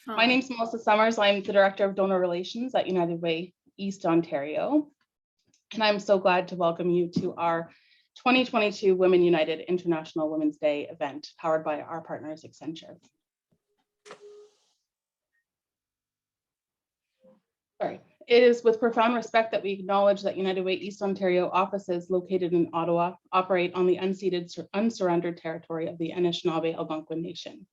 My name's Melissa Summers. I'm the Director of Donor Relations at United Way East Ontario. And I'm so glad to welcome you to our 2022 Women United International Women's Day event, powered by our partners, Accenture. It is with profound respect that we acknowledge that United Way East Ontario offices located in Ottawa operate on the unceded, unsurrendered territory of the Anishinaabe Algonquin Nation.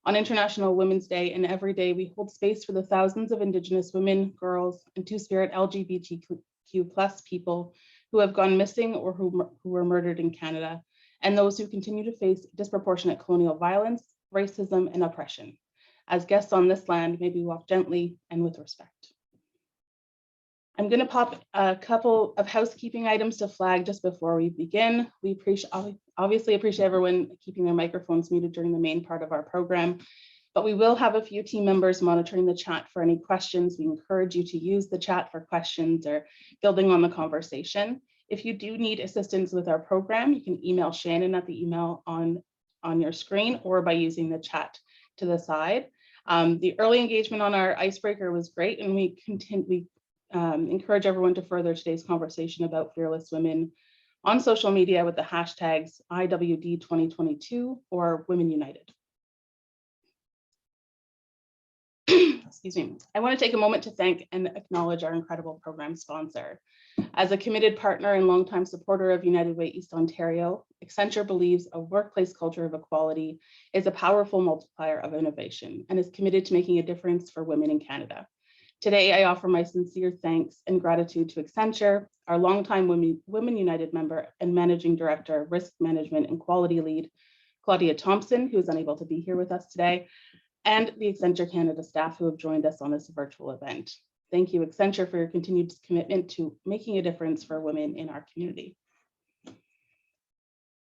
On International Women's Day and every day, we hold space for the thousands of Indigenous women, girls, and Two-Spirit LGBTQ+ people who have gone missing or who were murdered in Canada, and those who continue to face disproportionate colonial violence, racism, and oppression. As guests on this land, may we walk gently and with respect. I'm going to pop a couple of housekeeping items to flag just before we begin. We obviously appreciate everyone keeping their microphones muted during the main part of our program, but we will have a few team members monitoring the chat for any questions. We encourage you to use the chat for questions or building on the conversation. If you do need assistance with our program, you can email Shannon at the email on your screen or by using the chat to the side. The early engagement on our icebreaker was great, and we encourage everyone to further today's conversation about fearless women on social media with the hashtags IWD2022 or Women United. Excuse me. I want to take a moment to thank and acknowledge our incredible program sponsor. As a committed partner and longtime supporter of United Way East Ontario, Accenture believes a workplace culture of equality is a powerful multiplier of innovation and is committed to making a difference for women in Canada. Today, I offer my sincere thanks and gratitude to Accenture, our longtime Women United member and Managing Director, Risk Management and Quality Lead, Claudia Thompson, who is unable to be here with us today, and the Accenture Canada staff who have joined us on this virtual event. Thank you, Accenture, for your continued commitment to making a difference for women in our community.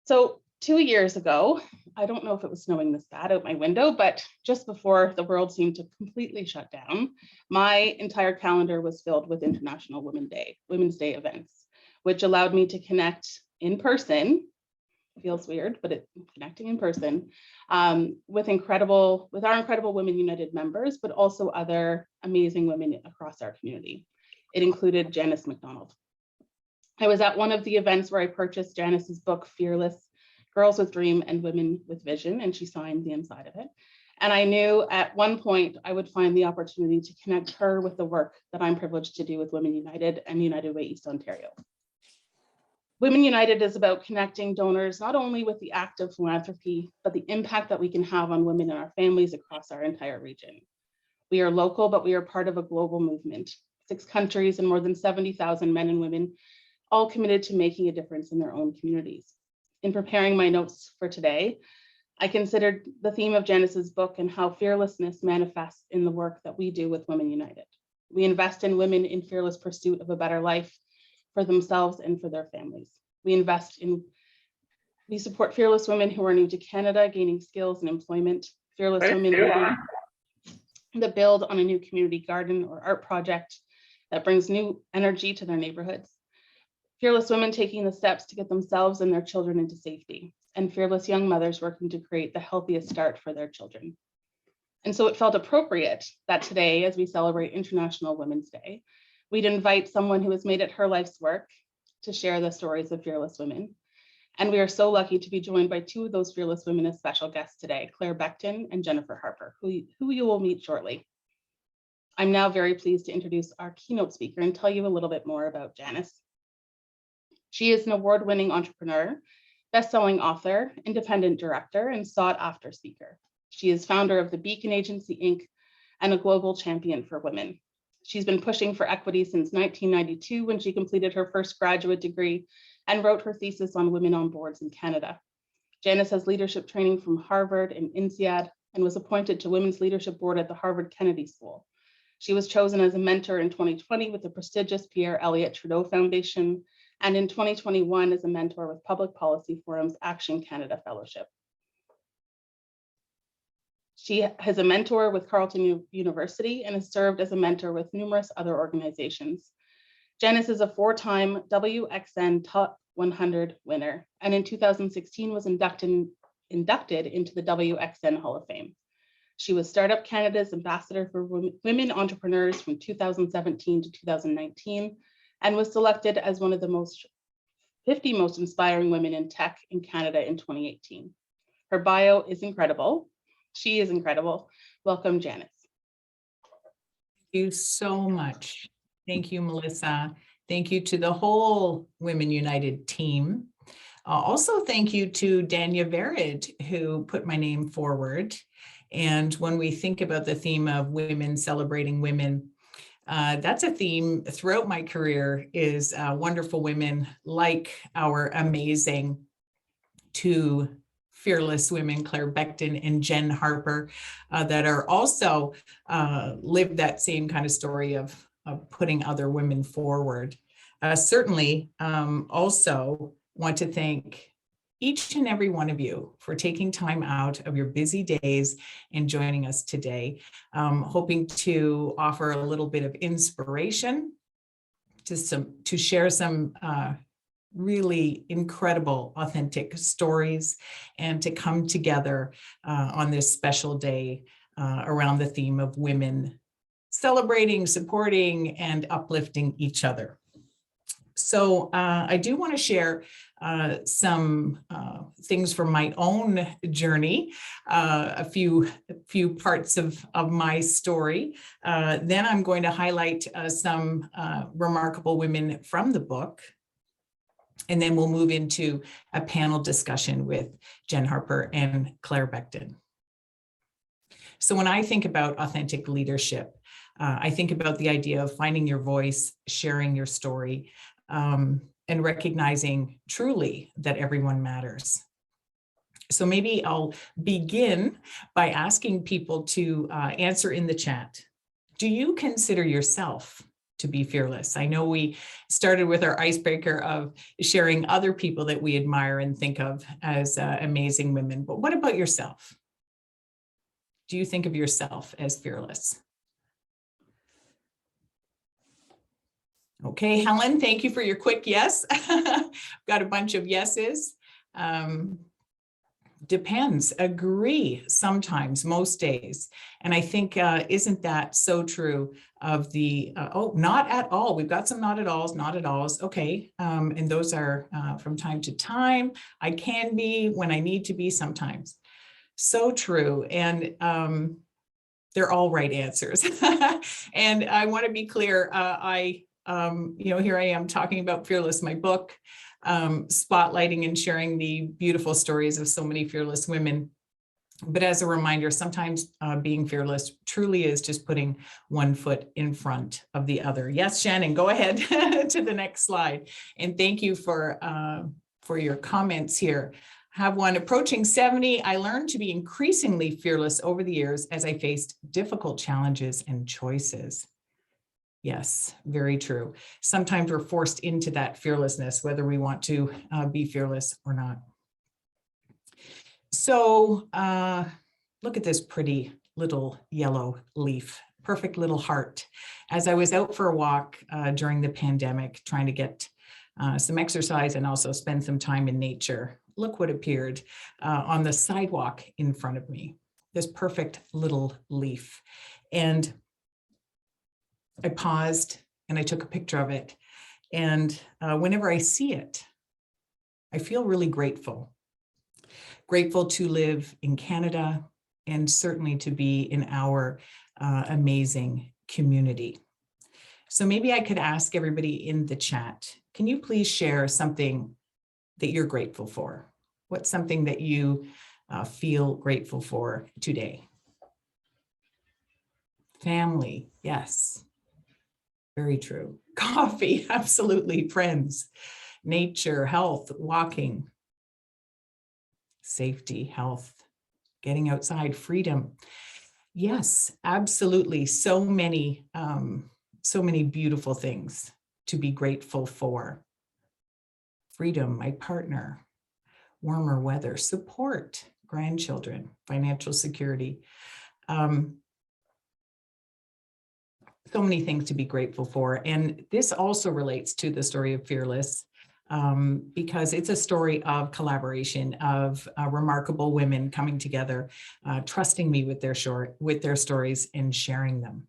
So 2 years ago, I don't know if it was snowing this bad out my window, but just before the world seemed to completely shut down, my entire calendar was filled with International Women's Day events, which allowed me to connect in person. Feels weird, but connecting in person with our incredible Women United members, but also other amazing women across our community. It included Janice McDonald. I was at one of the events where I purchased Janice's book, Fearless: Girls with Dream and Women with Vision, and she signed the inside of it. And I knew at one point I would find the opportunity to connect her with the work that I'm privileged to do with Women United and United Way East Ontario. Women United is about connecting donors not only with the act of philanthropy, but the impact that we can have on women and our families across our entire region. We are local, but we are part of a global movement. 6 countries and more than 70,000 men and women, all committed to making a difference in their own communities. In preparing my notes for today, I considered the theme of Janice's book and how fearlessness manifests in the work that we do with Women United. We invest in women in fearless pursuit of a better life for themselves and for their families. We support fearless women who are new to Canada, gaining skills and employment, fearless women that build on a new community garden or art project that brings new energy to their neighborhoods, fearless women taking the steps to get themselves and their children into safety, and fearless young mothers working to create the healthiest start for their children. And so it felt appropriate that today, as we celebrate International Women's Day, we'd invite someone who has made it her life's work to share the stories of fearless women. And we are so lucky to be joined by 2 of those fearless women as special guests today, Clare Beckton and Jennifer Harper, who you will meet shortly. I'm now very pleased to introduce our keynote speaker and tell you a little bit more about Janice. She is an award-winning entrepreneur, best-selling author, independent director, and sought-after speaker. She is founder of the Beacon Agency, Inc., and a global champion for women. She's been pushing for equity since 1992 when she completed her first graduate degree and wrote her thesis on women on boards in Canada. Janice has leadership training from Harvard and INSEAD and was appointed to Women's Leadership Board at the Harvard Kennedy School. She was chosen as a mentor in 2020 with the prestigious Pierre Elliott Trudeau Foundation, and in 2021 as a mentor with Public Policy Forum's Action Canada Fellowship. She has a mentor with Carleton University and has served as a mentor with numerous other organizations. Janice is a 4-time WXN Top 100 winner, and in 2016 was inducted into the WXN Hall of Fame. She was Startup Canada's ambassador for women entrepreneurs from 2017 to 2019 and was selected as one of the 50 most inspiring women in tech in Canada in 2018. Her bio is incredible. She is incredible. Welcome, Janice. Thank you so much. Thank you, Melissa. Thank you to the whole Women United team. Also, thank you to Danya Verid, who put my name forward. And when we think about the theme of women celebrating women, that's a theme throughout my career, is wonderful women like our amazing two fearless women, Clare Beckton and Jen Harper, that are also live that same kind of story of putting other women forward. Certainly also want to thank each and every one of you for taking time out of your busy days and joining us today, hoping to offer a little bit of inspiration to share some really incredible, authentic stories, and to come together on this special day around the theme of women celebrating, supporting, and uplifting each other. So I do want to share some things from my own journey, a few parts of my story. Then I'm going to highlight some remarkable women from the book. And then we'll move into a panel discussion with Jen Harper and Clare Beckton. So when I think about authentic leadership, I think about the idea of finding your voice, sharing your story, and recognizing truly that everyone matters. So maybe I'll begin by asking people to answer in the chat. Do you consider yourself to be fearless? I know we started with our icebreaker of sharing other people that we admire and think of as amazing women, but what about yourself? Do you think of yourself as fearless? Okay, Helen, thank you for your quick yes. Got a bunch of yeses. Depends, agree sometimes, most days. And I think, isn't that so true of the, oh, not at all. We've got some not at alls. Okay, and those are from time to time. I can be when I need to be sometimes. So true. And they're all right answers. And I want to be clear, here I am talking about Fearless, my book, spotlighting and sharing the beautiful stories of so many fearless women. But as a reminder, sometimes being fearless truly is just putting one foot in front of the other. Yes, Shannon, go ahead to the next slide. And thank you for your comments here. Have one approaching 70. I learned to be increasingly fearless over the years as I faced difficult challenges and choices. Yes, very true. Sometimes we're forced into that fearlessness, whether we want to be fearless or not. So look at this pretty little yellow leaf, perfect little heart. As I was out for a walk during the pandemic, trying to get some exercise and also spend some time in nature, look what appeared on the sidewalk in front of me, this perfect little leaf. And I paused and I took a picture of it. And whenever I see it, I feel really grateful. Grateful to live in Canada and certainly to be in our amazing community. So maybe I could ask everybody in the chat, can you please share something that you're grateful for? What's something that you feel grateful for today? Family, yes. Very true. Coffee, absolutely. Friends, nature, health, walking, safety, health, getting outside, freedom. Yes, absolutely. So many beautiful things to be grateful for. Freedom, my partner, warmer weather, support, grandchildren, financial security. So many things to be grateful for. And this also relates to the story of Fearless. because it's a story of collaboration, of remarkable women coming together, trusting me with their stories and sharing them.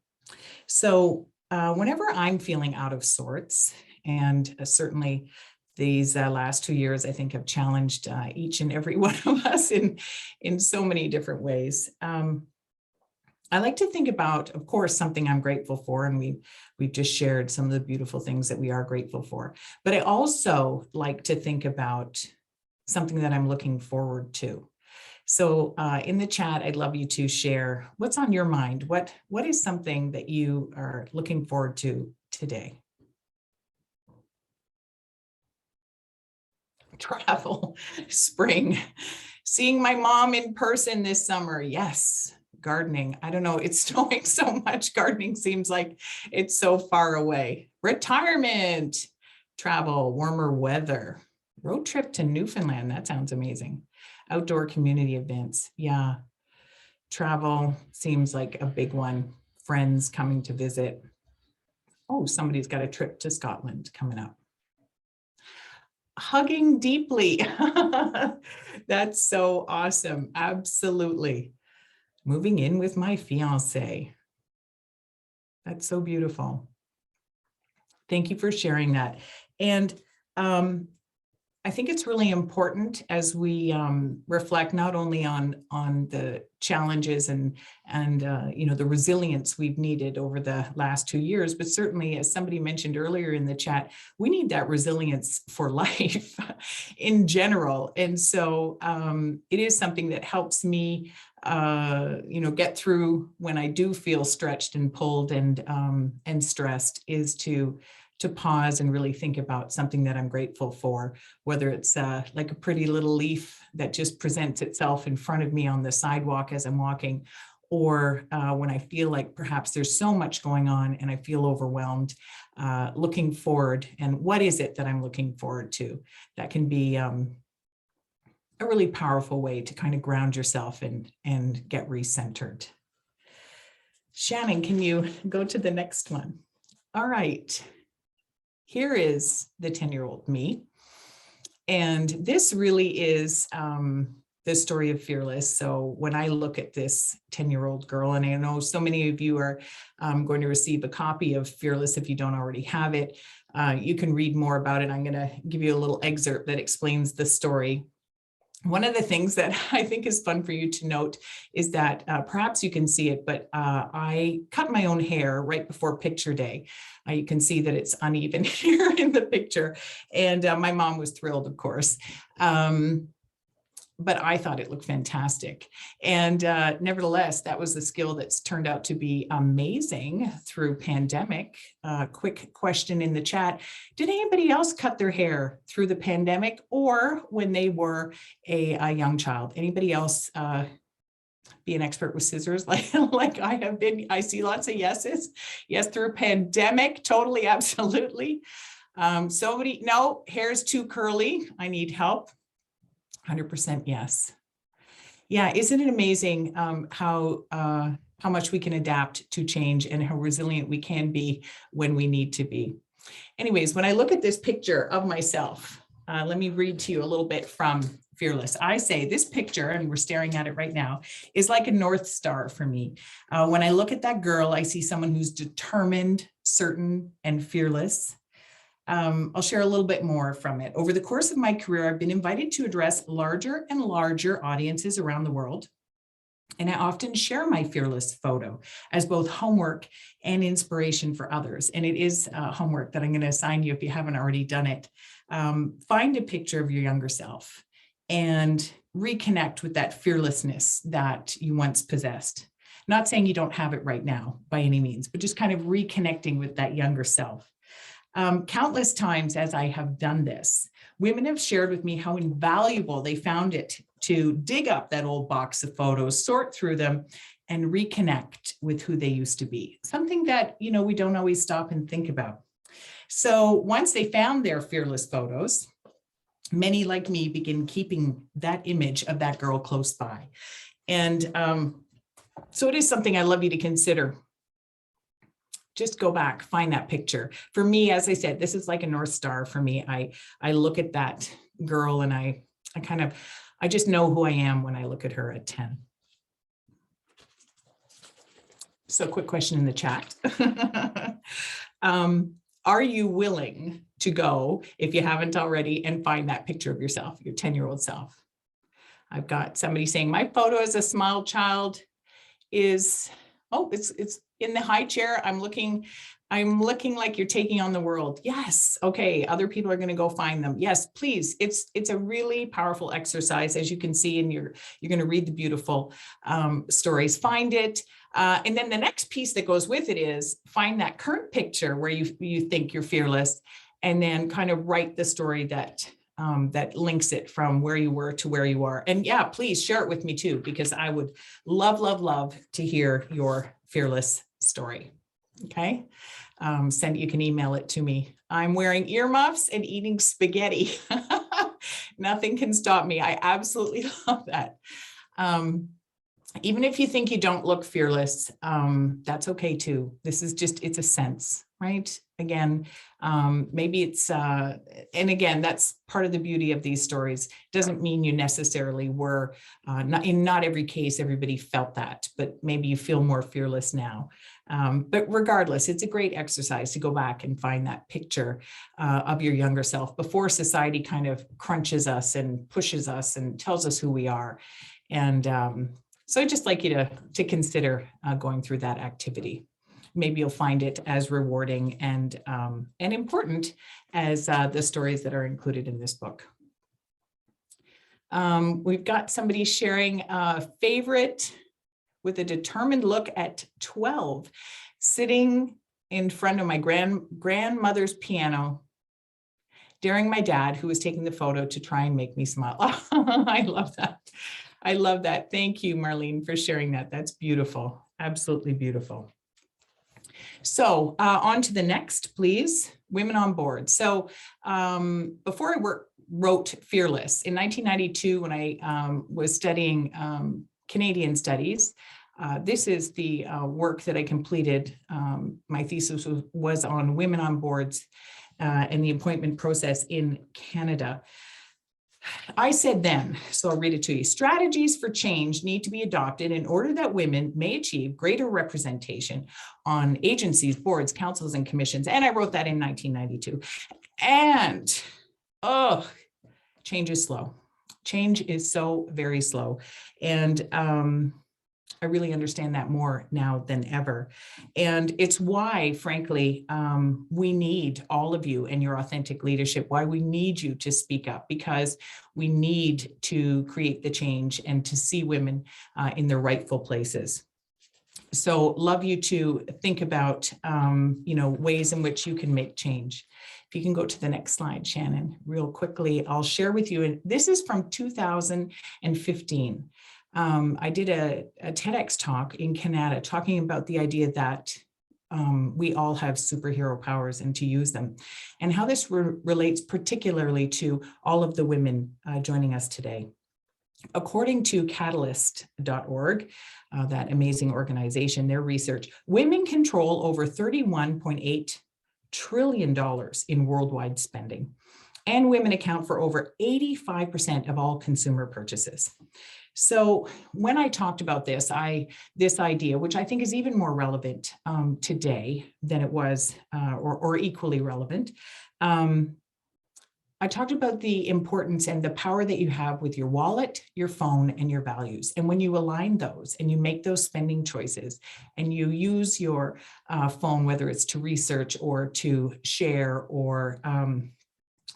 So whenever I'm feeling out of sorts, and certainly these last 2 years, I think, have challenged each and every one of us in so many different ways. I like to think about, of course, something I'm grateful for, and we've just shared some of the beautiful things that we are grateful for. But I also like to think about something that I'm looking forward to. So in the chat, I'd love you to share what's on your mind. What is something that you are looking forward to today? Travel, spring, seeing my mom in person this summer. Yes. Gardening. I don't know. It's snowing so much. Gardening seems like it's so far away. Retirement, travel, warmer weather, road trip to Newfoundland. That sounds amazing. Outdoor community events. Yeah. Travel seems like a big one. Friends coming to visit. Oh, somebody's got a trip to Scotland coming up. Hugging deeply. That's so awesome. Absolutely. Moving in with my fiance. That's so beautiful. Thank you for sharing that. And I think it's really important as we reflect not only on the challenges and the resilience we've needed over the last 2 years, but certainly, as somebody mentioned earlier in the chat, we need that resilience for life in general. And so it is something that helps me get through when I do feel stretched and pulled and stressed, is to pause and really think about something that I'm grateful for, whether it's like a pretty little leaf that just presents itself in front of me on the sidewalk as I'm walking, or when I feel like perhaps there's so much going on and I feel overwhelmed, looking forward. And what is it that I'm looking forward to? That can be a really powerful way to kind of ground yourself and get recentered. Shannon, can you go to the next one? All right. Here is the 10-year-old me. And this really is the story of Fearless. So when I look at this 10-year-old girl, and I know so many of you are going to receive a copy of Fearless if you don't already have it, you can read more about it. I'm going to give you a little excerpt that explains the story. One of the things that I think is fun for you to note is that perhaps you can see it, but I cut my own hair right before picture day. You can see that it's uneven here in the picture. And my mom was thrilled, of course. But I thought it looked fantastic. And nevertheless, that was a skill that's turned out to be amazing through pandemic. Quick question in the chat. Did anybody else cut their hair through the pandemic or when they were a young child? Anybody else be an expert with scissors like I have been? I see lots of yeses. Yes, through pandemic, totally, absolutely. No, hair's too curly. I need help. 100% yes. Yeah, isn't it amazing how much we can adapt to change and how resilient we can be when we need to be. Anyways, when I look at this picture of myself, let me read to you a little bit from Fearless. I say this picture, and we're staring at it right now, is like a North Star for me. When I look at that girl, I see someone who's determined, certain, and fearless. I'll share a little bit more from it. Over the course of my career, I've been invited to address larger and larger audiences around the world. And I often share my Fearless photo as both homework and inspiration for others. And it is homework that I'm going to assign you if you haven't already done it. Find a picture of your younger self and reconnect with that fearlessness that you once possessed. Not saying you don't have it right now by any means, but just kind of reconnecting with that younger self. Countless times as I have done this, women have shared with me how invaluable they found it to dig up that old box of photos, sort through them, and reconnect with who they used to be. Something that, we don't always stop and think about. So once they found their Fearless photos, many like me begin keeping that image of that girl close by. And so it is something I love you to consider. just go back, find that picture. For me, as I said, this is like a North Star for me. I look at that girl and I just know who I am when I look at her at 10. So quick question in the chat. Are you willing to go, if you haven't already, and find that picture of yourself, your 10-year-old self? I've got somebody saying my photo as a small child is, oh, it's in the high chair. I'm looking like you're taking on the world. Yes. Okay. Other people are going to go find them. Yes, please. It's a really powerful exercise, as you can see, and you're going to read the beautiful stories, find it. And then the next piece that goes with it is find that current picture where you think you're fearless, and then kind of write the story that that links it from where you were to where you are. And yeah, please share it with me too, because I would love, love, love to hear your fearless story. Okay. You can email it to me. I'm wearing earmuffs and eating spaghetti. Nothing can stop me. I absolutely love that. Even if you think you don't look fearless, that's okay too. This is just, it's a sense, right? Again, maybe it's, and again, that's part of the beauty of these stories. Doesn't mean you necessarily were, not every case, everybody felt that, but maybe you feel more fearless now. But regardless, it's a great exercise to go back and find that picture of your younger self before society kind of crunches us and pushes us and tells us who we are. And so I'd just like you to consider going through that activity. Maybe you'll find it as rewarding and important as the stories that are included in this book. We've got somebody sharing a favorite with a determined look at 12, sitting in front of my grandmother's piano, daring my dad, who was taking the photo, to try and make me smile. I love that. I love that. Thank you, Marlene, for sharing that. That's beautiful. Absolutely beautiful. So on to the next, please. Women on board. So before I wrote Fearless in 1992, when I was studying Canadian studies, this is the work that I completed. My thesis was on women on boards and the appointment process in Canada. I said then, so I'll read it to you. Strategies for change need to be adopted in order that women may achieve greater representation on agencies, boards, councils, and commissions. And I wrote that in 1992. And, change is slow. Change is so very slow. And I really understand that more now than ever. And it's why, frankly, we need all of you and your authentic leadership, why we need you to speak up, because we need to create the change and to see women in their rightful places. So love you to think about, ways in which you can make change. If you can go to the next slide, Shannon, real quickly, I'll share with you. And this is from 2015. I did a TEDx talk in Canada talking about the idea that we all have superhero powers and to use them, and how this relates particularly to all of the women joining us today. According to catalyst.org, that amazing organization, their research, women control over $31.8 trillion in worldwide spending, and women account for over 85% of all consumer purchases. So when I talked about this idea, which I think is even more relevant today than it was, or equally relevant, I talked about the importance and the power that you have with your wallet, your phone, and your values. And when you align those and you make those spending choices and you use your phone, whether it's to research or to share or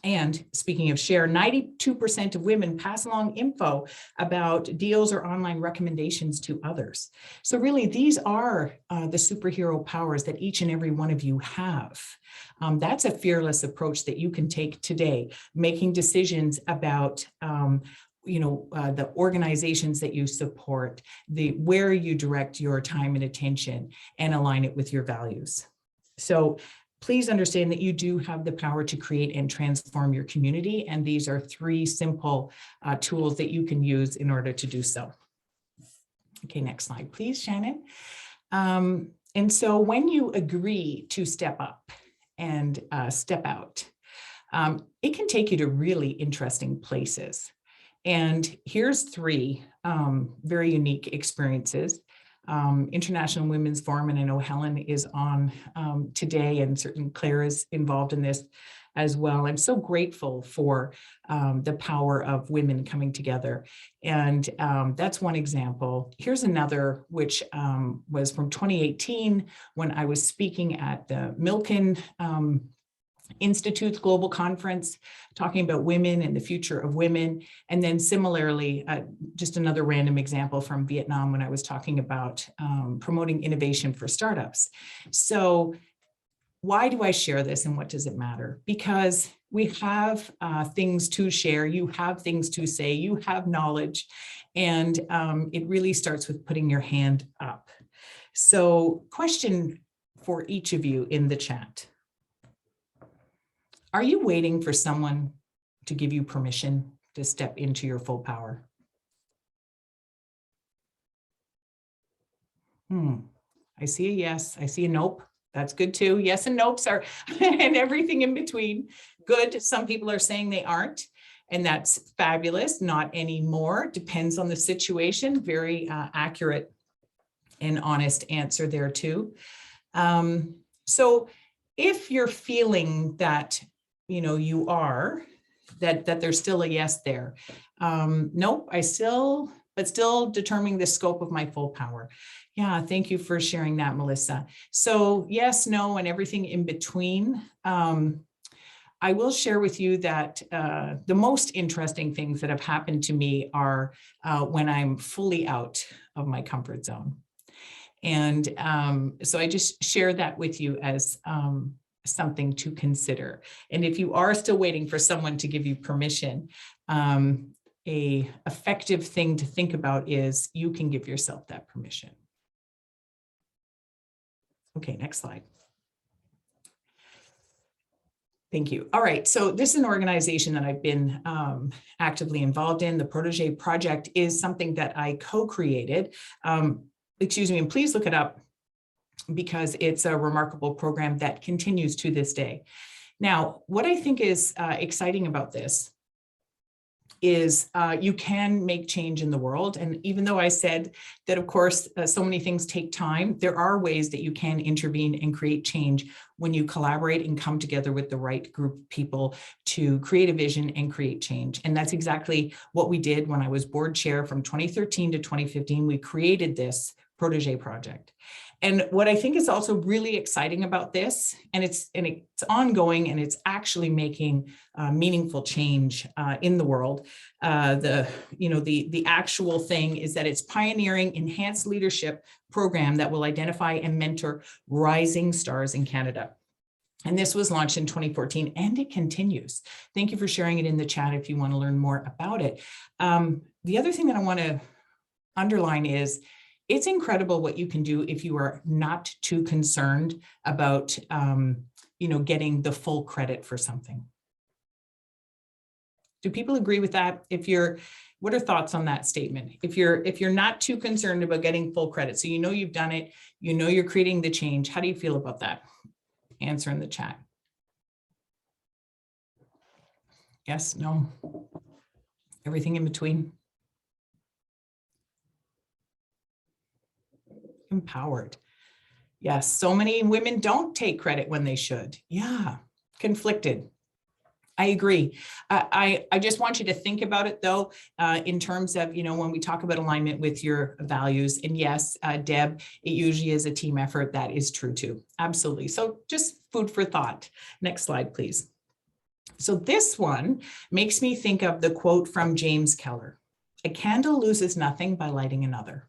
and speaking of share, 92% of women pass along info about deals or online recommendations to others. So really, these are the superhero powers that each and every one of you have. That's a fearless approach that you can take today, making decisions about the organizations that you support, where you direct your time and attention, and align it with your values. So please understand that you do have the power to create and transform your community. And these are 3 simple tools that you can use in order to do so. Okay, next slide, please, Shannon. And so when you agree to step up and step out, it can take you to really interesting places. And here's three very unique experiences. International Women's Forum, and I know Helen is on today, and certainly Claire is involved in this as well. I'm so grateful for the power of women coming together. And that's one example. Here's another, which was from 2018, when I was speaking at the Milken Institute's Global Conference, talking about women and the future of women. And then similarly, just another random example from Vietnam, when I was talking about promoting innovation for startups. So why do I share this, and what does it matter? Because we have things to share, you have things to say, you have knowledge, and it really starts with putting your hand up. So question for each of you in the chat. Are you waiting for someone to give you permission to step into your full power? I see a yes, I see a nope. That's good too. Yes and nopes are, and everything in between. Good. Some people are saying they aren't, and that's fabulous. Not anymore. Depends on the situation. Very accurate and honest answer there too. So if you're feeling that, you know, you are, that there's still a yes there. Nope, but still determining the scope of my full power. Yeah, thank you for sharing that, Melissa. So yes, no, and everything in between. I will share with you that the most interesting things that have happened to me are when I'm fully out of my comfort zone. And so I just share that with you as something to consider. And if you are still waiting for someone to give you permission, a effective thing to think about is you can give yourself that permission. Okay, next slide. Thank you. All right, so this is an organization that I've been actively involved in. The Protege Project is something that I co-created. Excuse me, and please look it up, because it's a remarkable program that continues to this day. Now, what I think is exciting about this is you can make change in the world. And even though I said that, of course, so many things take time, there are ways that you can intervene and create change when you collaborate and come together with the right group of people to create a vision and create change. And that's exactly what we did when I was board chair from 2013 to 2015. We created this Protege Project. And what I think is also really exciting about this, and it's ongoing, and it's actually making meaningful change in the world. The actual thing is that it's pioneering enhanced leadership program that will identify and mentor rising stars in Canada. And this was launched in 2014, and it continues. Thank you for sharing it in the chat if you want to learn more about it. The other thing that I want to underline is it's incredible what you can do if you are not too concerned about, getting the full credit for something. Do people agree with that? What are thoughts on that statement? If you're not too concerned about getting full credit, so you know you've done it, you know you're creating the change, how do you feel about that? Answer in the chat. Yes, no, everything in between. Empowered. Yes, so many women don't take credit when they should. Yeah, conflicted. I agree. I just want you to think about it though, in terms of, when we talk about alignment with your values. And yes, Deb, it usually is a team effort. That is true too. Absolutely. So just food for thought. Next slide, please. So this one makes me think of the quote from James Keller: "A candle loses nothing by lighting another."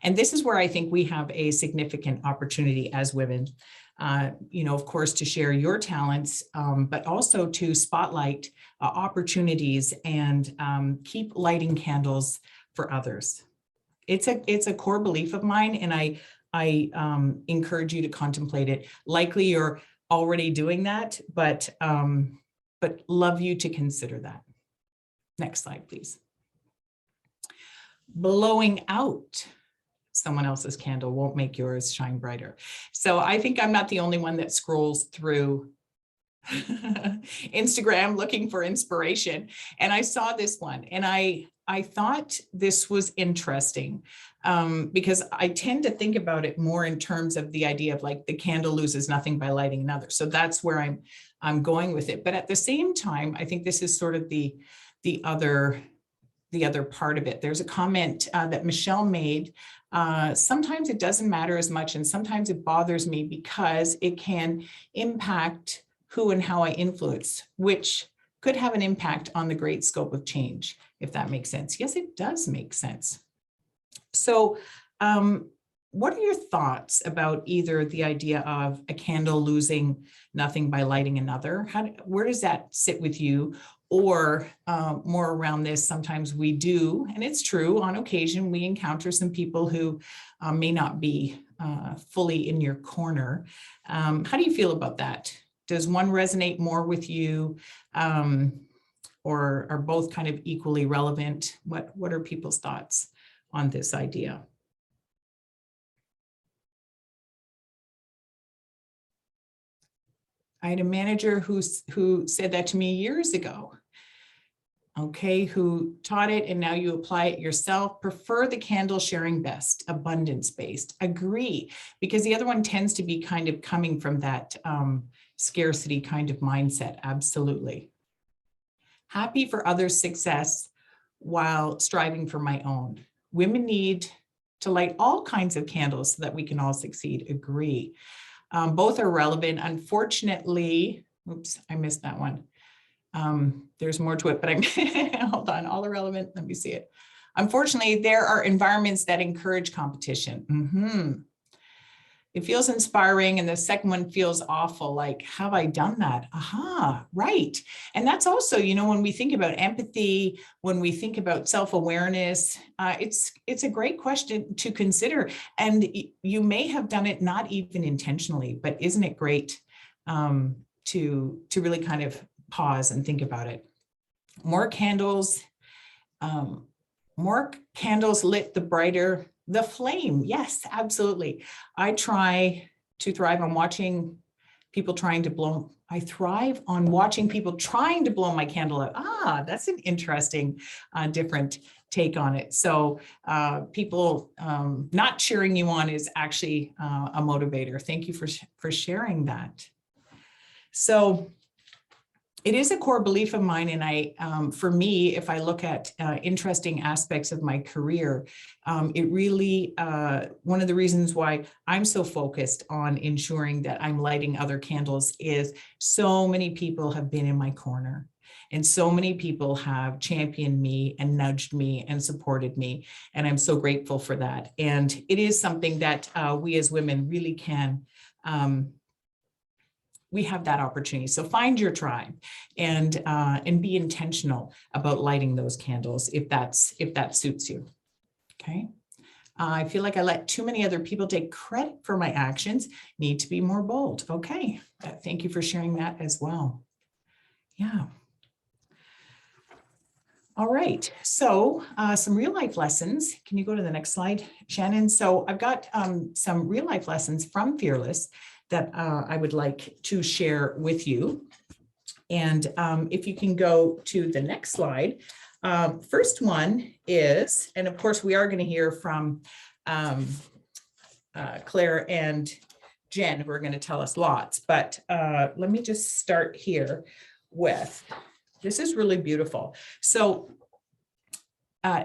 And this is where I think we have a significant opportunity as women, of course, to share your talents, but also to spotlight opportunities and keep lighting candles for others. It's a core belief of mine, and I encourage you to contemplate it. Likely you're already doing that, but love you to consider that. Next slide, please. Blowing out. someone else's candle won't make yours shine brighter. So I think I'm not the only one that scrolls through Instagram looking for inspiration. And I saw this one and I thought this was interesting because I tend to think about it more in terms of the idea of like the candle loses nothing by lighting another. So that's where I'm going with it. But at the same time, I think this is sort of the other part of it. There's a comment that Michelle made. Sometimes it doesn't matter as much, and sometimes it bothers me because it can impact who and how I influence, which could have an impact on the great scope of change, if that makes sense. Yes, it does make sense. So what are your thoughts about either the idea of a candle losing nothing by lighting another? Where does that sit with you? Or more around this, sometimes we do, and it's true, on occasion, we encounter some people who may not be fully in your corner. How do you feel about that? Does one resonate more with you, or are both kind of equally relevant? What are people's thoughts on this idea? I had a manager who said that to me years ago. Okay, who taught it and now you apply it yourself. Prefer the candle sharing best, abundance-based. Agree, because the other one tends to be kind of coming from that scarcity kind of mindset. Absolutely. Happy for others' success while striving for my own. Women need to light all kinds of candles so that we can all succeed. Agree. Both are relevant. Unfortunately, oops, I missed that one. There's more to it, but I'm hold on, all irrelevant. Let me see it. Unfortunately, there are environments that encourage competition. It feels inspiring. And the second one feels awful. Like, have I done that? Aha, right. And that's also, you know, when we think about empathy, when we think about self-awareness, it's a great question to consider. And you may have done it not even intentionally, but isn't it great to really kind of pause and think about it? More candles lit, the brighter the flame. Yes, absolutely. I try to thrive on watching people trying to blow. I thrive on watching people trying to blow my candle out. Ah, that's an interesting, different take on it. So people not cheering you on is actually a motivator. Thank you for sharing that. So it is a core belief of mine. And for me, if I look at interesting aspects of my career, it really, one of the reasons why I'm so focused on ensuring that I'm lighting other candles is so many people have been in my corner. And so many people have championed me and nudged me and supported me. And I'm so grateful for that. And it is something that we as women really can we have that opportunity. So find your tribe and be intentional about lighting those candles if that suits you. Okay. I feel like I let too many other people take credit for my actions. Need to be more bold. Okay. Thank you for sharing that as well. Yeah. All right. So some real life lessons. Can you go to the next slide, Shannon? So I've got some real life lessons from Fearless that I would like to share with you. And if you can go to the next slide. First one is, and of course we are going to hear from Claire and Jen, who are going to tell us lots, but let me just start here with, this is really beautiful. So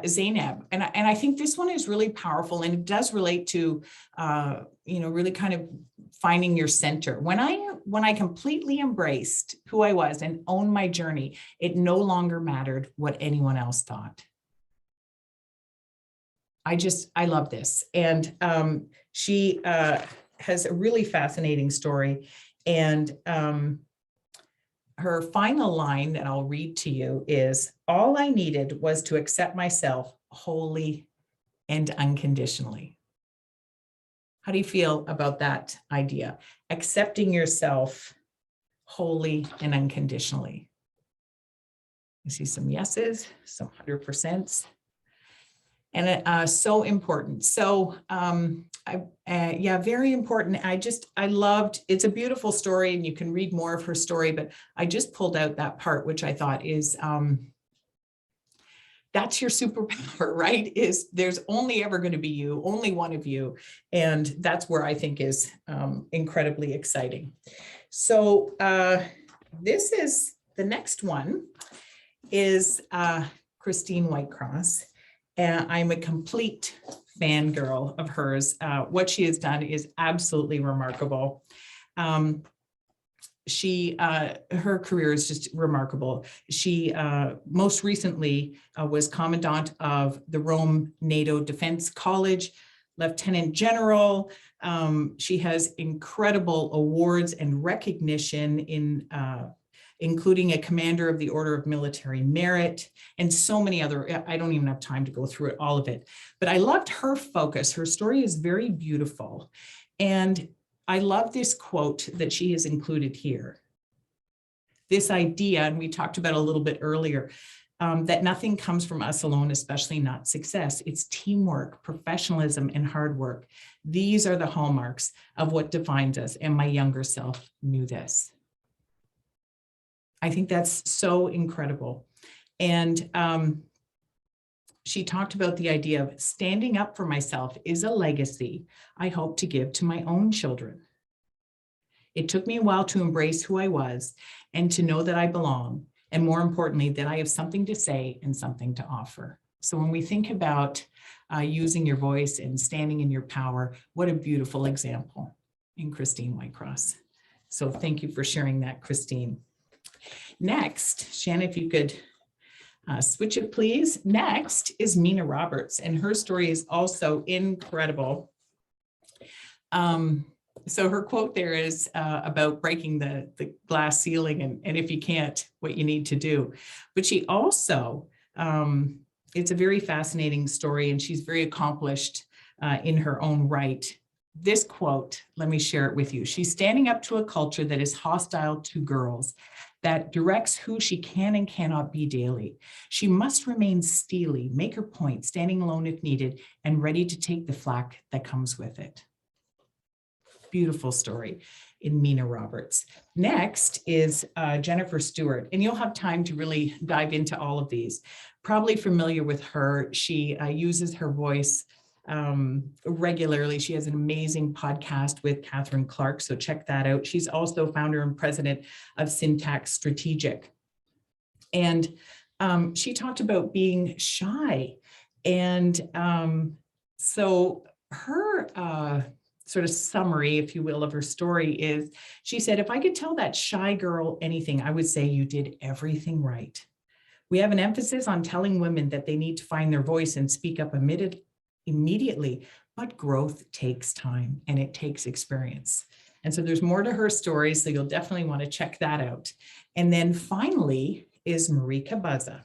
Zainab, and I think this one is really powerful, and it does relate to, you know, really kind of finding your center. When I completely embraced who I was and owned my journey, it no longer mattered what anyone else thought. I love this. And she has a really fascinating story. And her final line that I'll read to you is, all I needed was to accept myself wholly and unconditionally. How do you feel about that idea? Accepting yourself wholly and unconditionally. I see some yeses, some 100%. And so important. So yeah, very important. I loved, it's a beautiful story, and you can read more of her story, but I just pulled out that part, which I thought is, that's your superpower, right? Is there's only ever going to be you, only one of you. And that's where I think is incredibly exciting. So this is, the next one is Christine Whitecross. I'm a complete fangirl of hers. What she has done is absolutely remarkable. Her career is just remarkable. She most recently was Commandant of the Rome NATO Defense College, Lieutenant General. She has incredible awards and recognition including a Commander of the Order of Military Merit, and so many other, I don't even have time to go through it, all of it. But I loved her focus. Her story is very beautiful. And I love this quote that she has included here. This idea, and we talked about a little bit earlier, that nothing comes from us alone, especially not success. It's teamwork, professionalism, and hard work. These are the hallmarks of what defines us, and my younger self knew this. I think that's so incredible. And she talked about the idea of standing up for myself is a legacy I hope to give to my own children. It took me a while to embrace who I was and to know that I belong, and more importantly, that I have something to say and something to offer. So when we think about using your voice and standing in your power, what a beautiful example in Christine Whitecross. So thank you for sharing that, Christine. Next, Shannon, if you could switch it, please. Next is Mina Roberts, and her story is also incredible. So her quote there is about breaking the glass ceiling, and if you can't, what you need to do. But she also, it's a very fascinating story, and she's very accomplished in her own right. This quote, let me share it with you. She's standing up to a culture that is hostile to girls, that directs who she can and cannot be daily. She must remain steely, make her point, standing alone if needed, and ready to take the flack that comes with it. Beautiful story in Mina Roberts. Next is Jennifer Stewart, and you'll have time to really dive into all of these. Probably familiar with her. She uses her voice regularly. She has an amazing podcast with Catherine Clark, so check that out. She's also founder and president of Syntax Strategic. And she talked about being shy. And so her sort of summary, if you will, of her story is, she said, if I could tell that shy girl anything, I would say you did everything right. We have an emphasis on telling women that they need to find their voice and speak up immediately, but growth takes time and it takes experience. And so there's more to her story, so you'll definitely want to check that out. And then finally is Marie Kabuzza.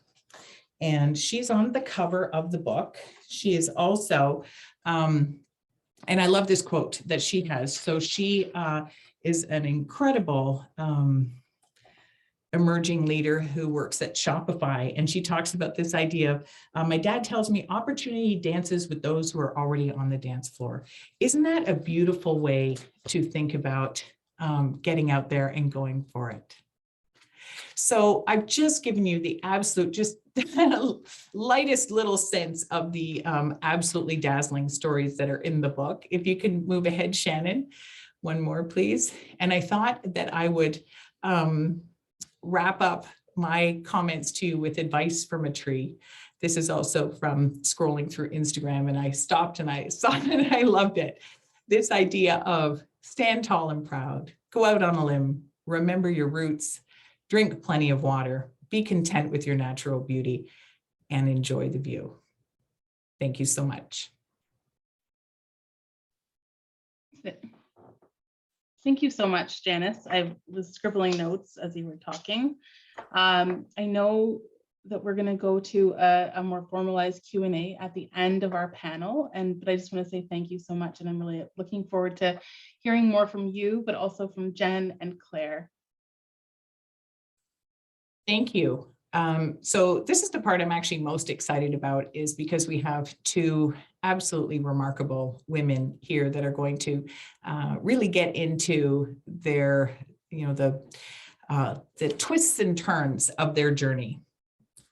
And she's on the cover of the book. She is also, and I love this quote that she has. So she is an incredible emerging leader who works at Shopify. And she talks about this idea of, my dad tells me opportunity dances with those who are already on the dance floor. Isn't that a beautiful way to think about getting out there and going for it? So I've just given you the absolute, just lightest little sense of the absolutely dazzling stories that are in the book. If you can move ahead, Shannon, one more, please. And I thought that I would wrap up my comments to you with advice from a tree. This is also from scrolling through Instagram, and I stopped and I saw it and I loved it. This idea of stand tall and proud, go out on a limb, remember your roots, drink plenty of water, be content with your natural beauty, and enjoy the view. Thank you so much. Thank you so much, Janice. I was scribbling notes as you were talking. I know that we're going to go to a more formalized Q&A at the end of our panel, but I just want to say thank you so much, and I'm really looking forward to hearing more from you, but also from Jen and Claire. Thank you. So this is the part I'm actually most excited about, is because we have two absolutely remarkable women here that are going to really get into their, the twists and turns of their journey.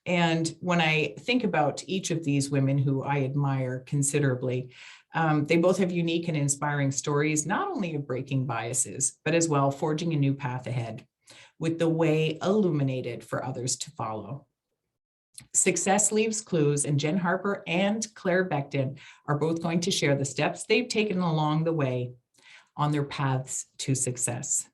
And when I think about each of these women who I admire considerably, they both have unique and inspiring stories, not only of breaking biases, but as well forging a new path ahead with the way illuminated for others to follow. Success leaves clues, and Jen Harper and Clare Beckton are both going to share the steps they've taken along the way on their paths to success.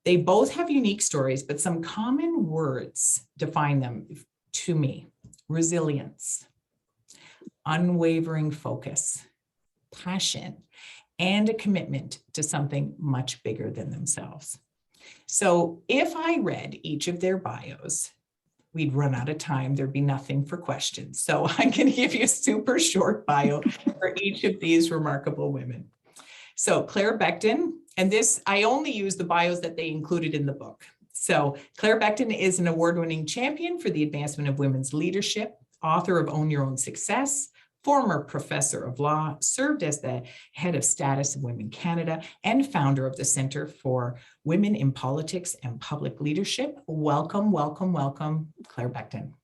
They both have unique stories, but some common words define them to me: resilience, unwavering focus, passion, and a commitment to something much bigger than themselves. So if I read each of their bios, we'd run out of time. There'd be nothing for questions. So I'm going to give you a super short bio for each of these remarkable women. So Clare Beckton, and this, I only use the bios that they included in the book. So Clare Beckton is an award-winning champion for the advancement of women's leadership, author of Own Your Own Success, former professor of law, served as the head of Status of Women Canada, and founder of the Center for Women in Politics and Public Leadership. Welcome, welcome, welcome, Clare Beckton.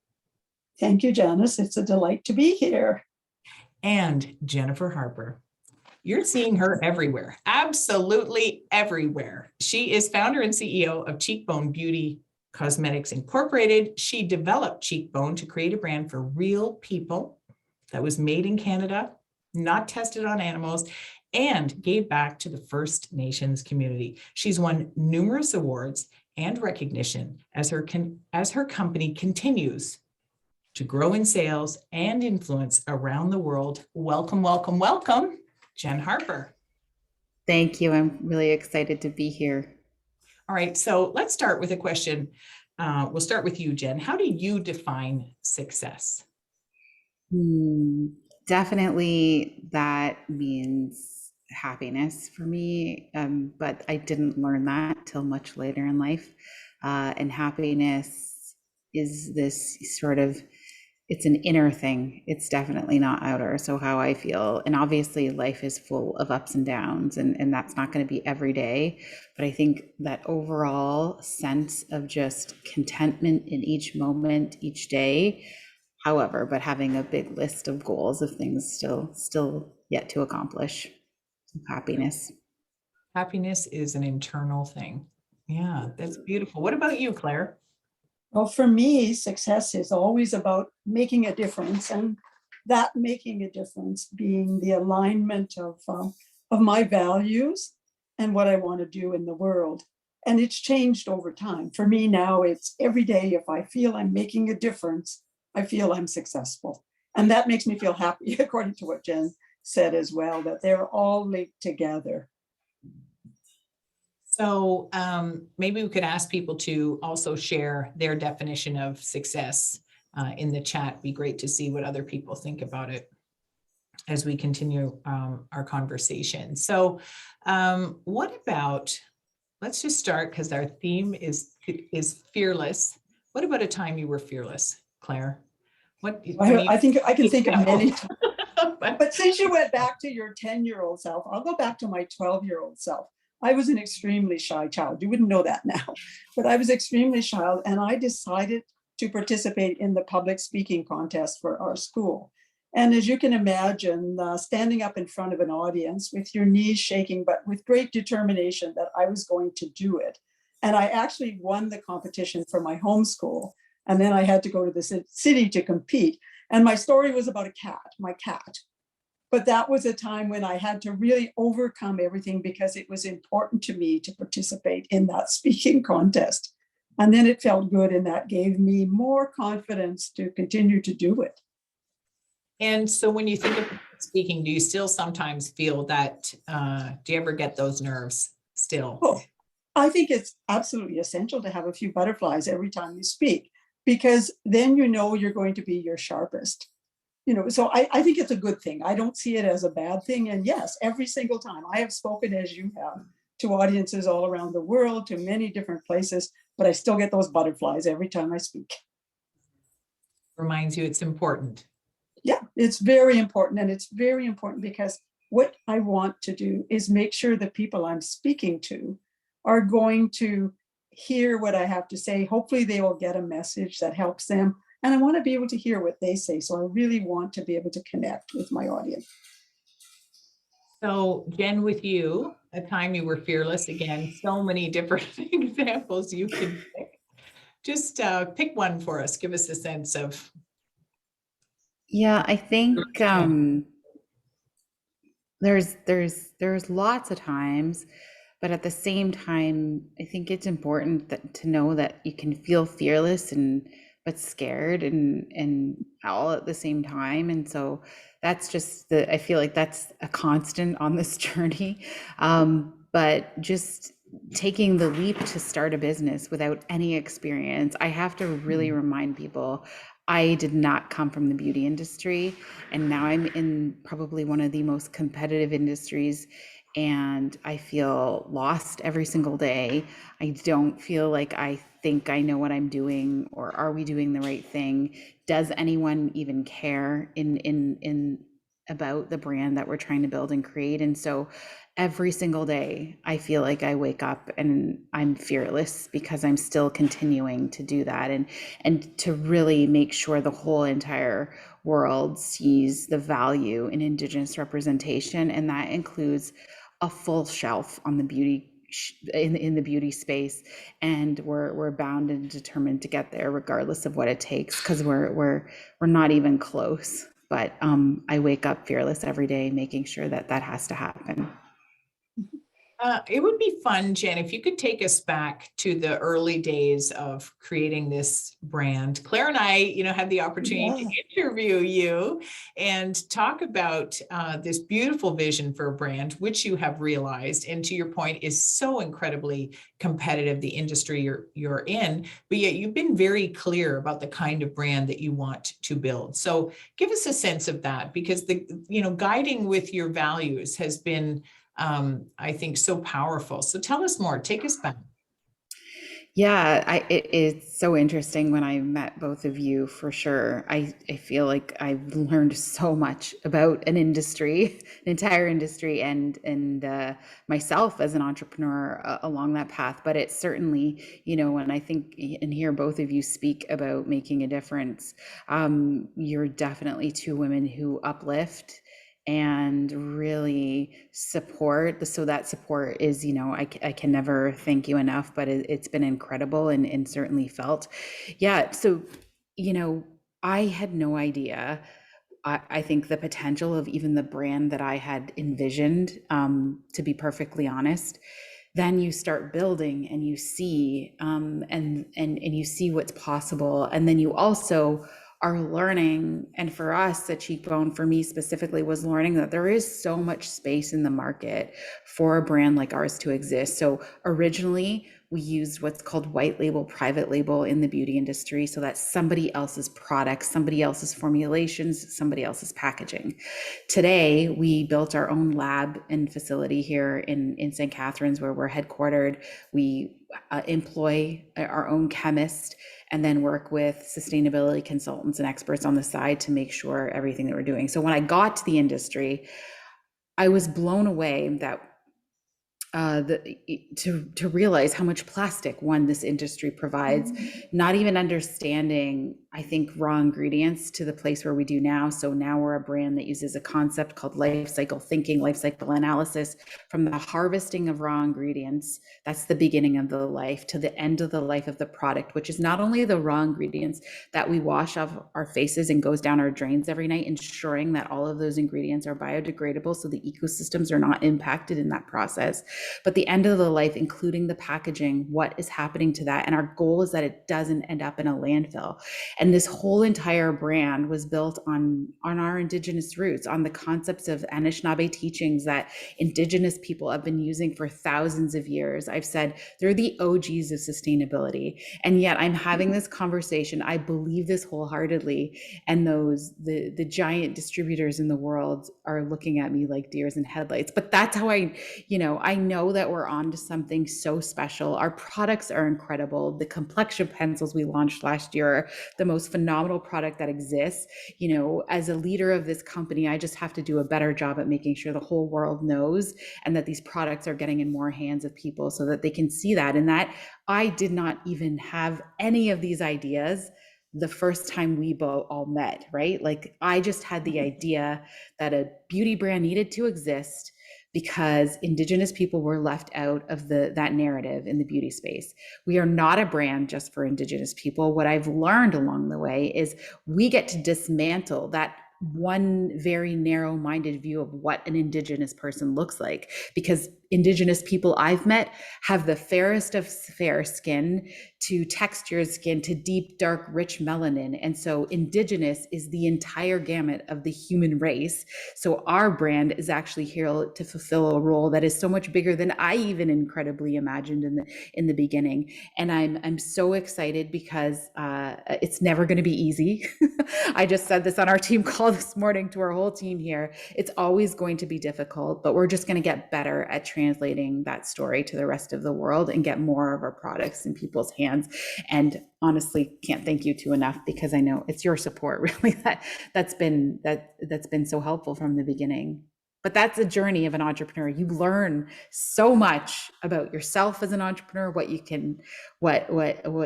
Thank you, Janice. It's a delight to be here. And Jennifer Harper. You're seeing her everywhere, absolutely everywhere. She is founder and CEO of Cheekbone Beauty Cosmetics Incorporated. She developed Cheekbone to create a brand for real people that was made in Canada, not tested on animals, and gave back to the First Nations community. She's won numerous awards and recognition as her company continues to grow in sales and influence around the world. Welcome, welcome, welcome, Jen Harper. Thank you. I'm really excited to be here. All right, so let's start with a question. We'll start with you, Jen. How do you define success? Definitely that means happiness for me, but I didn't learn that till much later in life. And happiness is this sort of, it's an inner thing. It's definitely not outer. So how I feel, and obviously life is full of ups and downs, and that's not going to be every day. But I think that overall sense of just contentment in each moment, each day, however, but having a big list of goals of things still yet to accomplish. Happiness. Happiness is an internal thing. Yeah, that's beautiful. What about you, Clare? Well, for me, success is always about making a difference, and that making a difference being the alignment of my values and what I want to do in the world. And it's changed over time. For me now, it's every day, if I feel I'm making a difference, I feel I'm successful. And that makes me feel happy, according to what Jen said as well, that they're all linked together. So maybe we could ask people to also share their definition of success in the chat. Be great to see what other people think about it as we continue our conversation. So what about, let's just start, because our theme is fearless. What about a time you were fearless, Clare? I think I can think of many. But since you went back to your 10-year-old self, I'll go back to my 12-year-old self. I was an extremely shy child. You wouldn't know that now, but I was extremely shy, and I decided to participate in the public speaking contest for our school. And as you can imagine, standing up in front of an audience with your knees shaking, but with great determination that I was going to do it. And I actually won the competition for my home school. And then I had to go to the city to compete. And my story was about a cat, my cat. But that was a time when I had to really overcome everything because it was important to me to participate in that speaking contest. And then it felt good, and that gave me more confidence to continue to do it. And so when you think of speaking, do you still sometimes feel that, do you ever get those nerves still? Oh, I think it's absolutely essential to have a few butterflies every time you speak, because then you know you're going to be your sharpest. So I think it's a good thing. I don't see it as a bad thing. And yes, every single time I have spoken, as you have, to audiences all around the world, to many different places, but I still get those butterflies every time I speak. Reminds you it's important. Yeah, it's very important. And it's very important because what I want to do is make sure the people I'm speaking to are going to hear what I have to say. Hopefully they will get a message that helps them. And I want to be able to hear what they say. So I really want to be able to connect with my audience. So Jen, with you, a time you were fearless, again, so many different examples you can pick. Just pick one for us. Give us a sense of. Yeah, I think there's lots of times, but at the same time, I think it's important to know that you can feel fearless and but scared and all at the same time. And so that's just I feel like that's a constant on this journey. But just taking the leap to start a business without any experience, I have to really remind people I did not come from the beauty industry, and now I'm in probably one of the most competitive industries, and I feel lost every single day. I don't feel like I think I know what I'm doing, or are we doing the right thing? Does anyone even care in about the brand that we're trying to build and create? And so every single day I feel like I wake up and I'm fearless because I'm still continuing to do that, and to really make sure the whole entire world sees the value in Indigenous representation. And that includes a full shelf on the beauty in the beauty space, and we're bound and determined to get there regardless of what it takes, because we're not even close. But I wake up fearless every day, making sure that has to happen. It would be fun, Jen, if you could take us back to the early days of creating this brand. Claire and I, had the opportunity to interview you and talk about this beautiful vision for a brand, which you have realized, and to your point, is so incredibly competitive, the industry you're in, but yet you've been very clear about the kind of brand that you want to build. So give us a sense of that, because guiding with your values has been I think so powerful. So tell us more, take us back. Yeah, it's so interesting when I met both of you, for sure. I feel like I've learned so much about an industry, an entire industry, and myself as an entrepreneur along that path. But it's certainly, when I think and hear both of you speak about making a difference, you're definitely two women who uplift and really support. So that support is, I can never thank you enough, but it's been incredible and certainly felt. Yeah. So, I had no idea. I think the potential of even the brand that I had envisioned, to be perfectly honest. Then you start building and you see, and you see what's possible. And then you also are learning, and for us, the Cheekbone, for me specifically, was learning that there is so much space in the market for a brand like ours to exist. So originally, we used what's called white label, private label in the beauty industry. So that's somebody else's products, somebody else's formulations, somebody else's packaging. Today, we built our own lab and facility here in St. Catharines, where we're headquartered. We employ our own chemist, and then work with sustainability consultants and experts on the side to make sure everything that we're doing. So when I got to the industry, I was blown away that to realize how much plastic this industry provides, not even understanding, I think, raw ingredients to the place where we do now. So now we're a brand that uses a concept called life cycle thinking, life cycle analysis, from the harvesting of raw ingredients. That's the beginning of the life, to the end of the life of the product, which is not only the raw ingredients that we wash off our faces and goes down our drains every night, ensuring that all of those ingredients are biodegradable so the ecosystems are not impacted in that process, but the end of the life, including the packaging, what is happening to that. And our goal is that it doesn't end up in a landfill. And this whole entire brand was built on our Indigenous roots, on the concepts of Anishinaabe teachings that Indigenous people have been using for thousands of years. I've said they're the OGs of sustainability. And yet I'm having this conversation. I believe this wholeheartedly. And the giant distributors in the world are looking at me like deers in headlights. But that's how I know know that we're on to something so special. Our products are incredible. The complexion pencils we launched last year are the most phenomenal product that exists. You know, as a leader of this company, I just have to do a better job at making sure the whole world knows, and that these products are getting in more hands of people so that they can see that. And that I did not even have any of these ideas the first time we all met, right? Like, I just had the idea that a beauty brand needed to exist because Indigenous people were left out of that narrative in the beauty space. We are not a brand just for Indigenous people. What I've learned along the way is we get to dismantle that one very narrow-minded view of what an Indigenous person looks like, because Indigenous people I've met have the fairest of fair skin to textured skin to deep, dark, rich melanin. And so Indigenous is the entire gamut of the human race. So our brand is actually here to fulfill a role that is so much bigger than I even incredibly imagined in the beginning. And I'm so excited because it's never going to be easy. I just said this on our team call this morning to our whole team here. It's always going to be difficult, but we're just going to get better at translating that story to the rest of the world and get more of our products in people's hands. And honestly, can't thank you two enough, because I know it's your support really that's been so helpful from the beginning. But that's a journey of an entrepreneur. You learn so much about yourself as an entrepreneur, what you can, what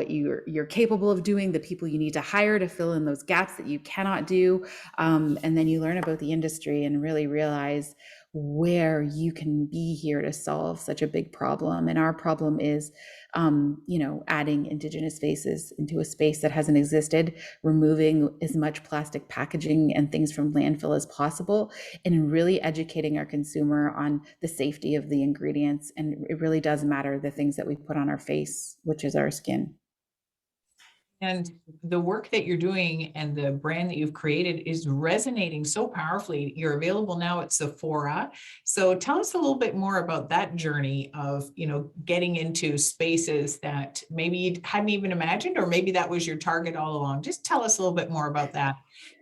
you're capable of doing, the people you need to hire to fill in those gaps that you cannot do. And then you learn about the industry and really realize where you can be here to solve such a big problem. And our problem is, adding Indigenous faces into a space that hasn't existed, removing as much plastic packaging and things from landfill as possible, and really educating our consumer on the safety of the ingredients. And it really does matter the things that we put on our face, which is our skin. And the work that you're doing and the brand that you've created is resonating so powerfully. You're available now at Sephora. So tell us a little bit more about that journey of, getting into spaces that maybe you hadn't even imagined, or maybe that was your target all along. Just tell us a little bit more about that,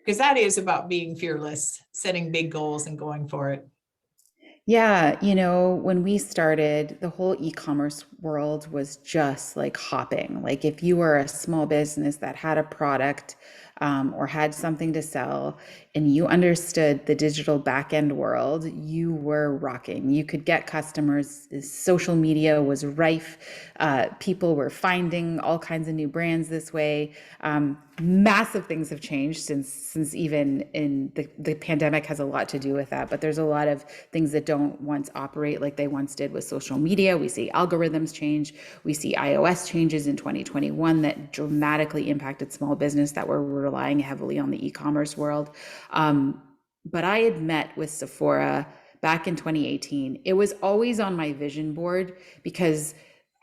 because that is about being fearless, setting big goals and going for it. Yeah, when we started, the whole e-commerce world was just like hopping. Like, if you were a small business that had a product or had something to sell, and you understood the digital backend world, you were rocking. You could get customers. Social media was rife. People were finding all kinds of new brands this way. Massive things have changed since even in the pandemic has a lot to do with that, but there's a lot of things that don't once operate like they once did with social media. We see algorithms change. We see iOS changes in 2021 that dramatically impacted small business that were relying heavily on the e-commerce world. But I had met with Sephora back in 2018. It was always on my vision board because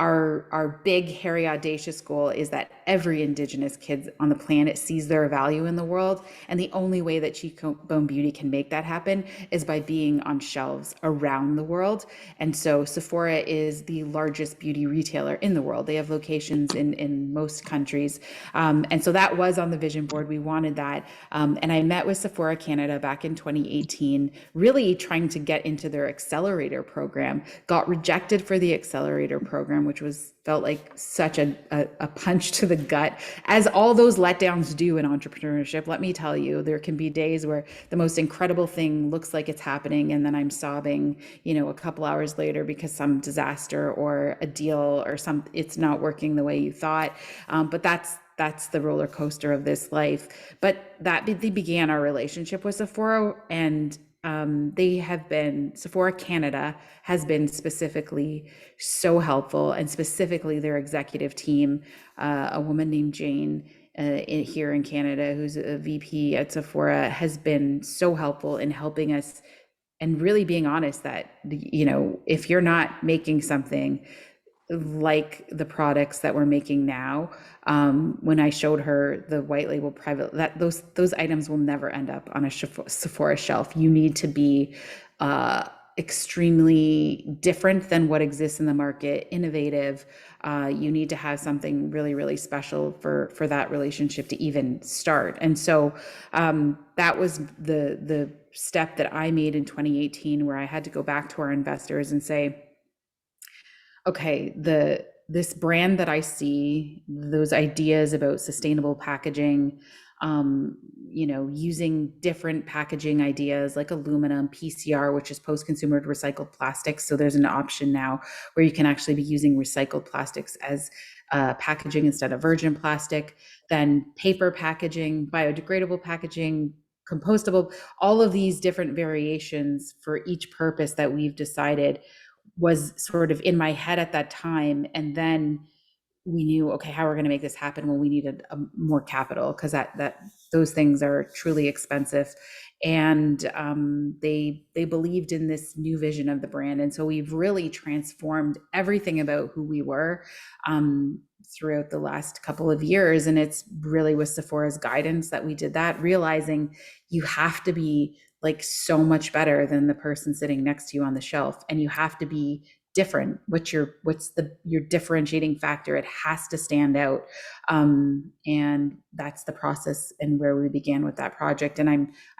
our big, hairy, audacious goal is that every Indigenous kid on the planet sees their value in the world. And the only way that Cheekbone Beauty can make that happen is by being on shelves around the world. And so Sephora is the largest beauty retailer in the world. They have locations in most countries. And so that was on the vision board. We wanted that. And I met with Sephora Canada back in 2018, really trying to get into their accelerator program, got rejected for the accelerator program, which felt like such a punch to the gut, as all those letdowns do in entrepreneurship. Let me tell you, there can be days where the most incredible thing looks like it's happening, and then I'm sobbing, a couple hours later because some disaster or a deal or it's not working the way you thought. But that's the roller coaster of this life. But they began our relationship with Sephora, and Sephora Canada has been specifically so helpful, and specifically their executive team, a woman named Jane here in Canada, who's a VP at Sephora, has been so helpful in helping us and really being honest that, if you're not making something like the products that we're making now, when I showed her the white label private, that those items will never end up on a Sephora shelf. You need to be extremely different than what exists in the market, innovative. You need to have something really, really special for that relationship to even start. And so that was the step that I made in 2018, where I had to go back to our investors and say, okay, this brand that I see, those ideas about sustainable packaging, using different packaging ideas like aluminum, PCR, which is post-consumer recycled plastics. So there's an option now where you can actually be using recycled plastics as packaging instead of virgin plastic, then paper packaging, biodegradable packaging, compostable, all of these different variations for each purpose that we've decided was sort of in my head at that time. And then we knew, okay, how we're going to make this happen when we needed more capital, because that those things are truly expensive. And they believed in this new vision of the brand. And so we've really transformed everything about who we were throughout the last couple of years. And it's really with Sephora's guidance that we did that, realizing you have to be like so much better than the person sitting next to you on the shelf, and you have to be different. What's your differentiating factor? It has to stand out. And that's the process and where we began with that project. And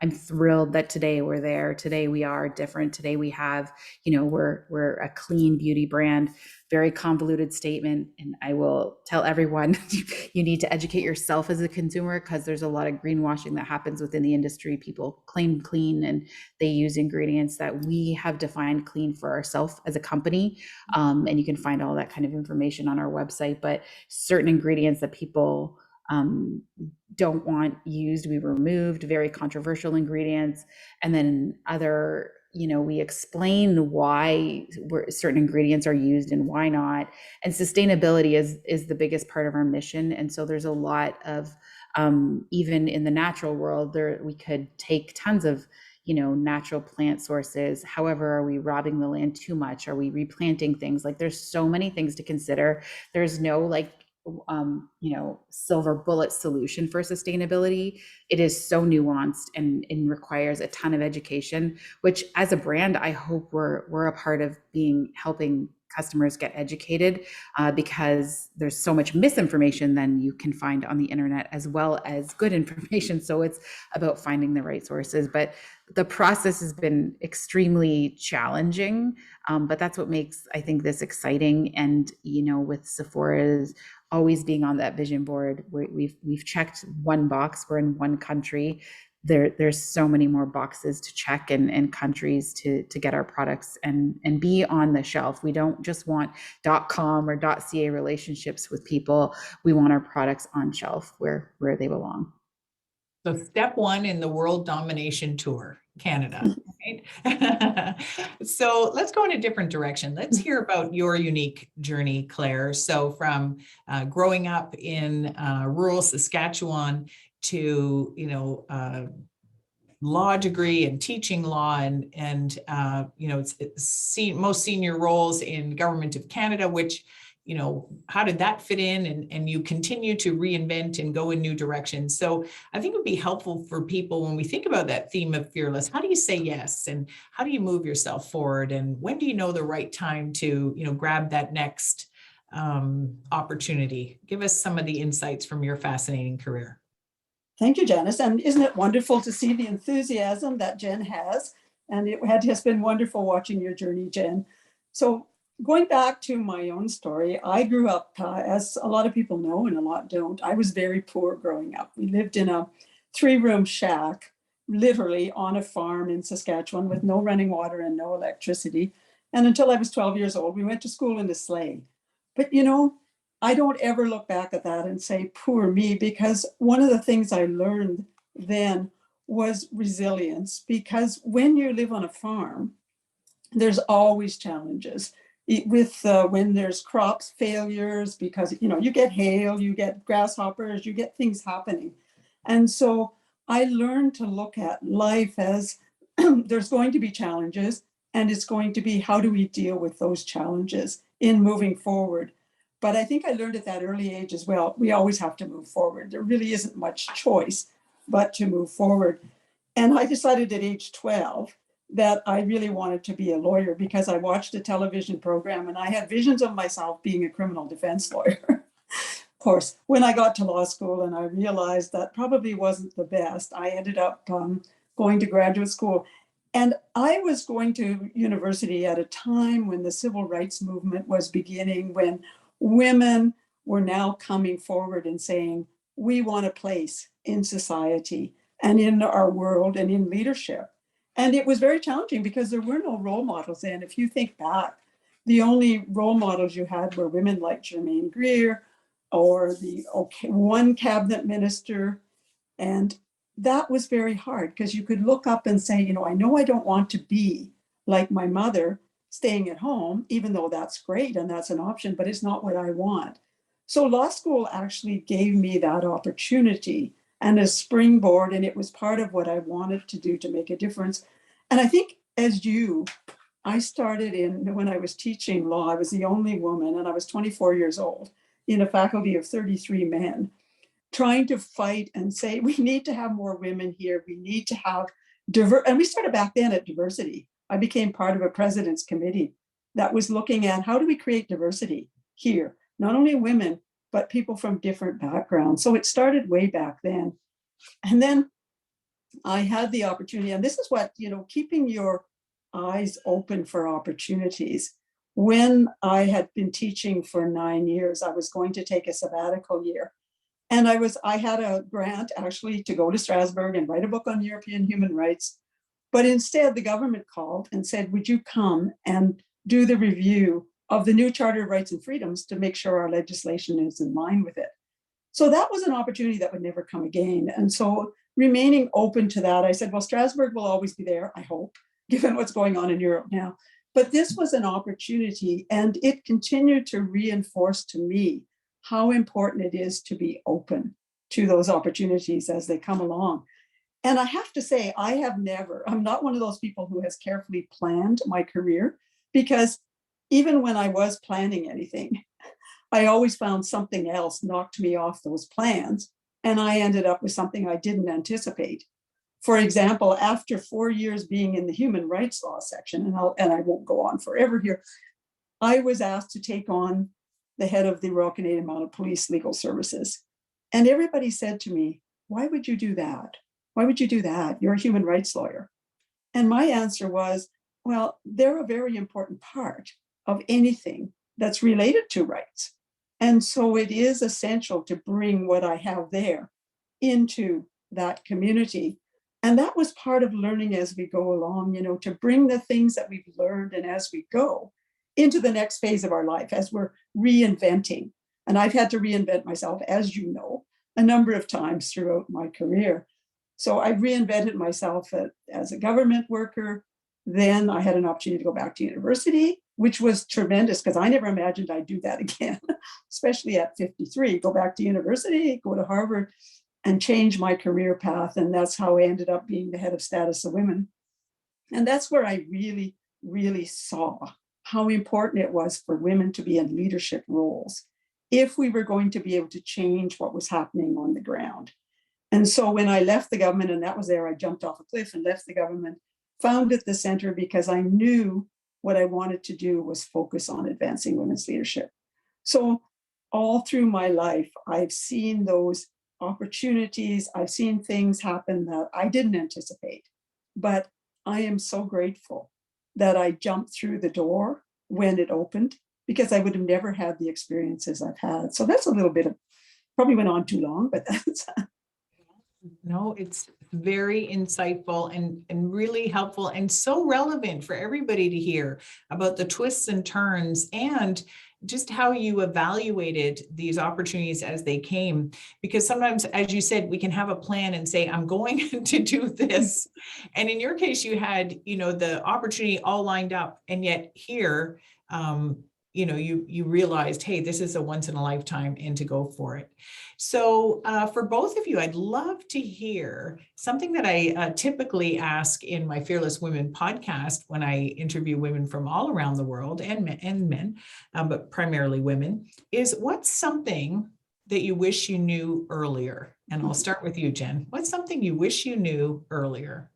I'm thrilled that today we're there. Today we are different. Today we have, we're a clean beauty brand, very convoluted statement. And I will tell everyone, you need to educate yourself as a consumer, because there's a lot of greenwashing that happens within the industry. People claim clean and they use ingredients that we have defined clean for ourselves as a company. And you can find all that kind of information on our website, but certain ingredients that people don't want used, we removed, very controversial ingredients. And then other, we explain why certain ingredients are used and why not. And sustainability is the biggest part of our mission. And so there's a lot of, even in the natural world, we could take tons of natural plant sources. However, are we robbing the land too much? Are we replanting things? Like, there's so many things to consider. There's no silver bullet solution for sustainability. It is so nuanced and requires a ton of education, which as a brand, I hope we're a part of helping customers get educated, because there's so much misinformation than you can find on the internet, as well as good information. So it's about finding the right sources. But the process has been extremely challenging, but that's what makes, I think, this exciting. And with Sephora's always being on that vision board, we've checked one box. We're in one country. There's so many more boxes to check and countries to get our products and be on the shelf. We don't just want .com or .ca relationships with people. We want our products on shelf where they belong. So step one in the world domination tour, Canada, right? So let's go in a different direction. Let's hear about your unique journey, Claire. So from growing up in rural Saskatchewan to, law degree and teaching law and most senior roles in Government of Canada, which, how did that fit in? And you continue to reinvent and go in new directions. So I think it would be helpful for people when we think about that theme of fearless. How do you say yes? And how do you move yourself forward? And when do you know the right time to, grab that next opportunity? Give us some of the insights from your fascinating career. Thank you, Janice. And isn't it wonderful to see the enthusiasm that Jen has? And it has been wonderful watching your journey, Jen. So going back to my own story, I grew up, as a lot of people know and a lot don't, I was very poor growing up. We lived in a 3-room shack, literally on a farm in Saskatchewan with no running water and no electricity. And until I was 12 years old, we went to school in a sleigh. But I don't ever look back at that and say, poor me, because one of the things I learned then was resilience. Because when you live on a farm, there's always challenges. With when there's crops failures, because you get hail, you get grasshoppers, you get things happening. And so I learned to look at life as there's going to be challenges, and it's going to be, how do we deal with those challenges in moving forward? But I think I learned at that early age as well, we always have to move forward. There really isn't much choice but to move forward. And I decided at age 12 that I really wanted to be a lawyer, because I watched a television program and I had visions of myself being a criminal defense lawyer. Of course, when I got to law school and I realized that probably wasn't the best, I ended up going to graduate school. And I was going to university at a time when the civil rights movement was beginning, when women were now coming forward and saying, we want a place in society and in our world and in leadership. And it was very challenging because there were no role models then. If you think back, the only role models you had were women like Germaine Greer or the one cabinet minister. And that was very hard because you could look up and say, you know I don't want to be like my mother staying at home, even though that's great and that's an option, but it's not what I want. So law school actually gave me that opportunity and a springboard, and it was part of what I wanted to do to make a difference. And I think I started when I was teaching law, I was the only woman, and I was 24 years old in a faculty of 33 men, trying to fight and say, we need to have more women here. We need to have and we started back then at diversity. I became part of a president's committee that was looking at how do we create diversity here, not only women, but people from different backgrounds. So it started way back then. And then I had the opportunity, and this is what, keeping your eyes open for opportunities. When I had been teaching for 9 years, I was going to take a sabbatical year. And I had a grant actually to go to Strasbourg and write a book on European human rights. But instead, the government called and said, would you come and do the review of the new Charter of Rights and Freedoms to make sure our legislation is in line with it? So that was an opportunity that would never come again. And so remaining open to that, I said, well, Strasbourg will always be there, I hope, given what's going on in Europe now. But this was an opportunity, and it continued to reinforce to me how important it is to be open to those opportunities as they come along. And I have to say, I'm not one of those people who has carefully planned my career, because even when I was planning anything, I always found something else knocked me off those plans. And I ended up with something I didn't anticipate. For example, after 4 years being in the human rights law section, and I won't go on forever here, I was asked to take on the head of the Royal Canadian Mounted Police Legal Services. And everybody said to me, why would you do that? Why would you do that? You're a human rights lawyer. And my answer was, well, they're a very important part of anything that's related to rights. And so it is essential to bring what I have there into that community. And that was part of learning as we go along, to bring the things that we've learned and as we go into the next phase of our life, as we're reinventing. And I've had to reinvent myself, as you know, a number of times throughout my career. So I reinvented myself as a government worker. Then I had an opportunity to go back to university, which was tremendous because I never imagined I'd do that again, especially at 53, go back to university, go to Harvard and change my career path. And that's how I ended up being the head of status of women. And that's where I really, really saw how important it was for women to be in leadership roles if we were going to be able to change what was happening on the ground. And so when I left the government, and that was there, I jumped off a cliff and left the government, founded the center because I knew what I wanted to do was focus on advancing women's leadership. So all through my life, I've seen those opportunities. I've seen things happen that I didn't anticipate, but I am so grateful that I jumped through the door when it opened, because I would have never had the experiences I've had. So that's a little bit of, probably went on too long, but that's. No, it's very insightful and really helpful and so relevant for everybody to hear about the twists and turns and just how you evaluated these opportunities as they came. Because sometimes, as you said, we can have a plan and say, I'm going to do this. And in your case, you had, the opportunity all lined up. And yet here, you realized, hey, this is a once in a lifetime, and to go for it. So for both of you, I'd love to hear something that I typically ask in my Fearless Women podcast when I interview women from all around the world and men, but primarily women, is what's something that you wish you knew earlier? And I'll start with you, Jen. What's something you wish you knew earlier?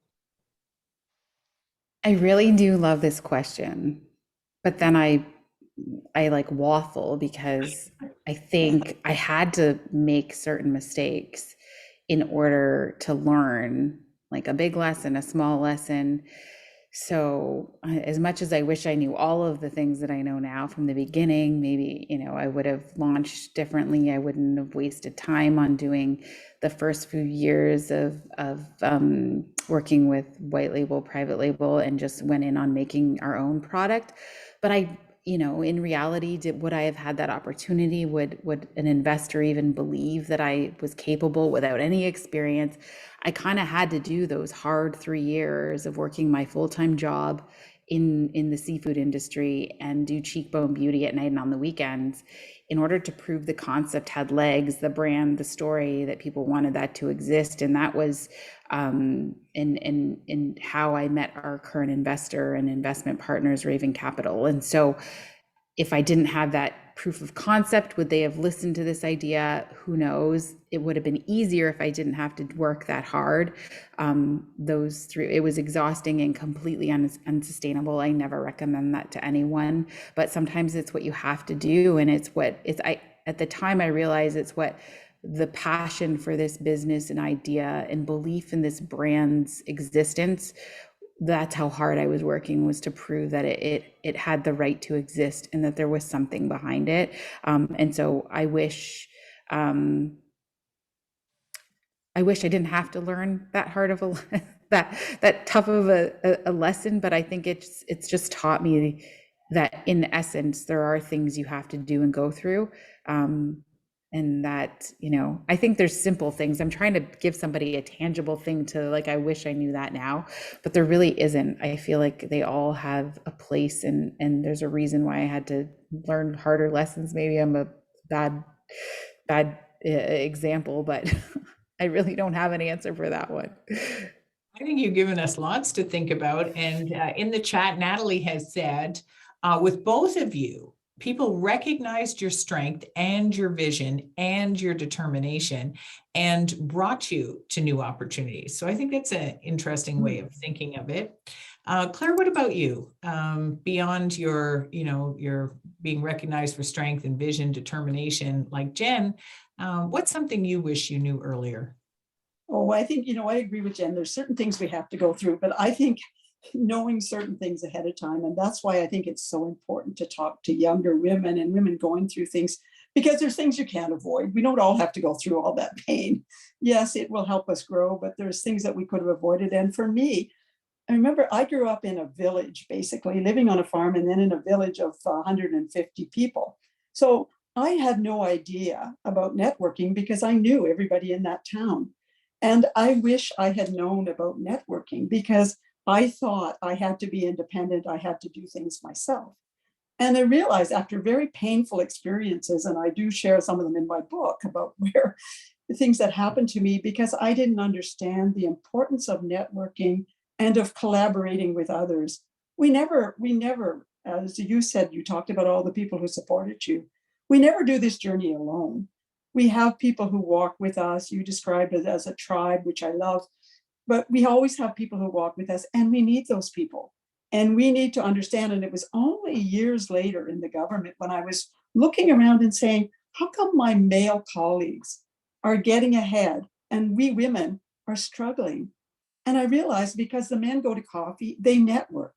I really do love this question, but then I like waffle because I think I had to make certain mistakes in order to learn, like a big lesson, a small lesson. So as much as I wish I knew all of the things that I know now from the beginning, maybe, I would have launched differently. I wouldn't have wasted time on doing the first few years of working with white label, private label, and just went in on making our own product. But in reality, would I have had that opportunity? Would an investor even believe that I was capable without any experience? I kind of had to do those hard 3 years of working my full-time job in the seafood industry and do Cheekbone Beauty at night and on the weekends in order to prove the concept had legs, the brand, the story, that people wanted that to exist. And that was in how I met our current investor and investment partners, Raven Capital. And so if I didn't have that proof of concept, would they have listened to this idea? Who knows? It would have been easier if I didn't have to work that hard. It was exhausting and completely unsustainable. I never recommend that to anyone, but sometimes it's what you have to do. And at the time I realized it's what the passion for this business and idea and belief in this brand's existence, that's how hard I was working, was to prove that it had the right to exist and that there was something behind it. And so I wish I didn't have to learn that hard of that tough of a lesson, but I think it's just taught me that in essence there are things you have to do and go through. And that, I think there's simple things. I'm trying to give somebody a tangible thing to, like, I wish I knew that now, but there really isn't. I feel like they all have a place, and there's a reason why I had to learn harder lessons. Maybe I'm a bad example, but I really don't have an answer for that one. I think you've given us lots to think about. And in the chat, Natalie has said, with both of you, people recognized your strength and your vision and your determination and brought you to new opportunities. So I think that's an interesting way of thinking of it. Claire, what about you? Beyond your being recognized for strength and vision, determination, like Jen, what's something you wish you knew earlier? Oh, I think, I agree with Jen. There's certain things we have to go through, but I think knowing certain things ahead of time. And that's why I think it's so important to talk to younger women and women going through things, because there's things you can't avoid. We don't all have to go through all that pain. Yes, it will help us grow, but there's things that we could have avoided. And for me, I remember I grew up in a village, basically living on a farm, and then in a village of 150 people. So I had no idea about networking because I knew everybody in that town. And I wish I had known about networking, because I thought I had to be independent. I had to do things myself. And I realized after very painful experiences, and I do share some of them in my book about where the things that happened to me, because I didn't understand the importance of networking and of collaborating with others. We never, as you said, you talked about all the people who supported you. We never do this journey alone. We have people who walk with us. You described it as a tribe, which I love. But we always have people who walk with us, and we need those people. And we need to understand. And it was only years later in the government when I was looking around and saying, how come my male colleagues are getting ahead and we women are struggling? And I realized because the men go to coffee, they network.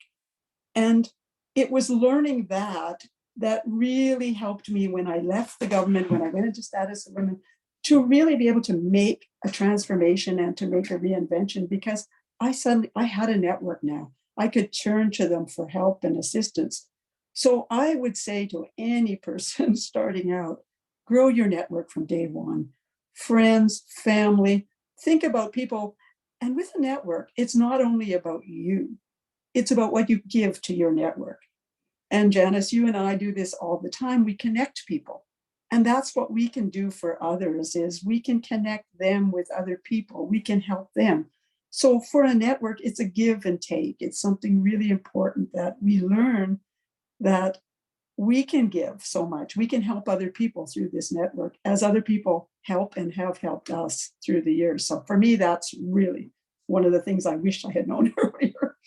And it was learning that really helped me when I left the government, when I went into status of women, to really be able to make a transformation and to make a reinvention, because I had a network now. I could turn to them for help and assistance. So I would say to any person starting out, grow your network from day one. Friends, family, think about people. And with a network, it's not only about you, it's about what you give to your network. And Janice, you and I do this all the time. We connect people. And that's what we can do for others, is we can connect them with other people. We can help them. So for a network, it's a give and take. It's something really important that we learn, that we can give so much. We can help other people through this network, as other people help and have helped us through the years. So for me, that's really one of the things I wish I had known earlier.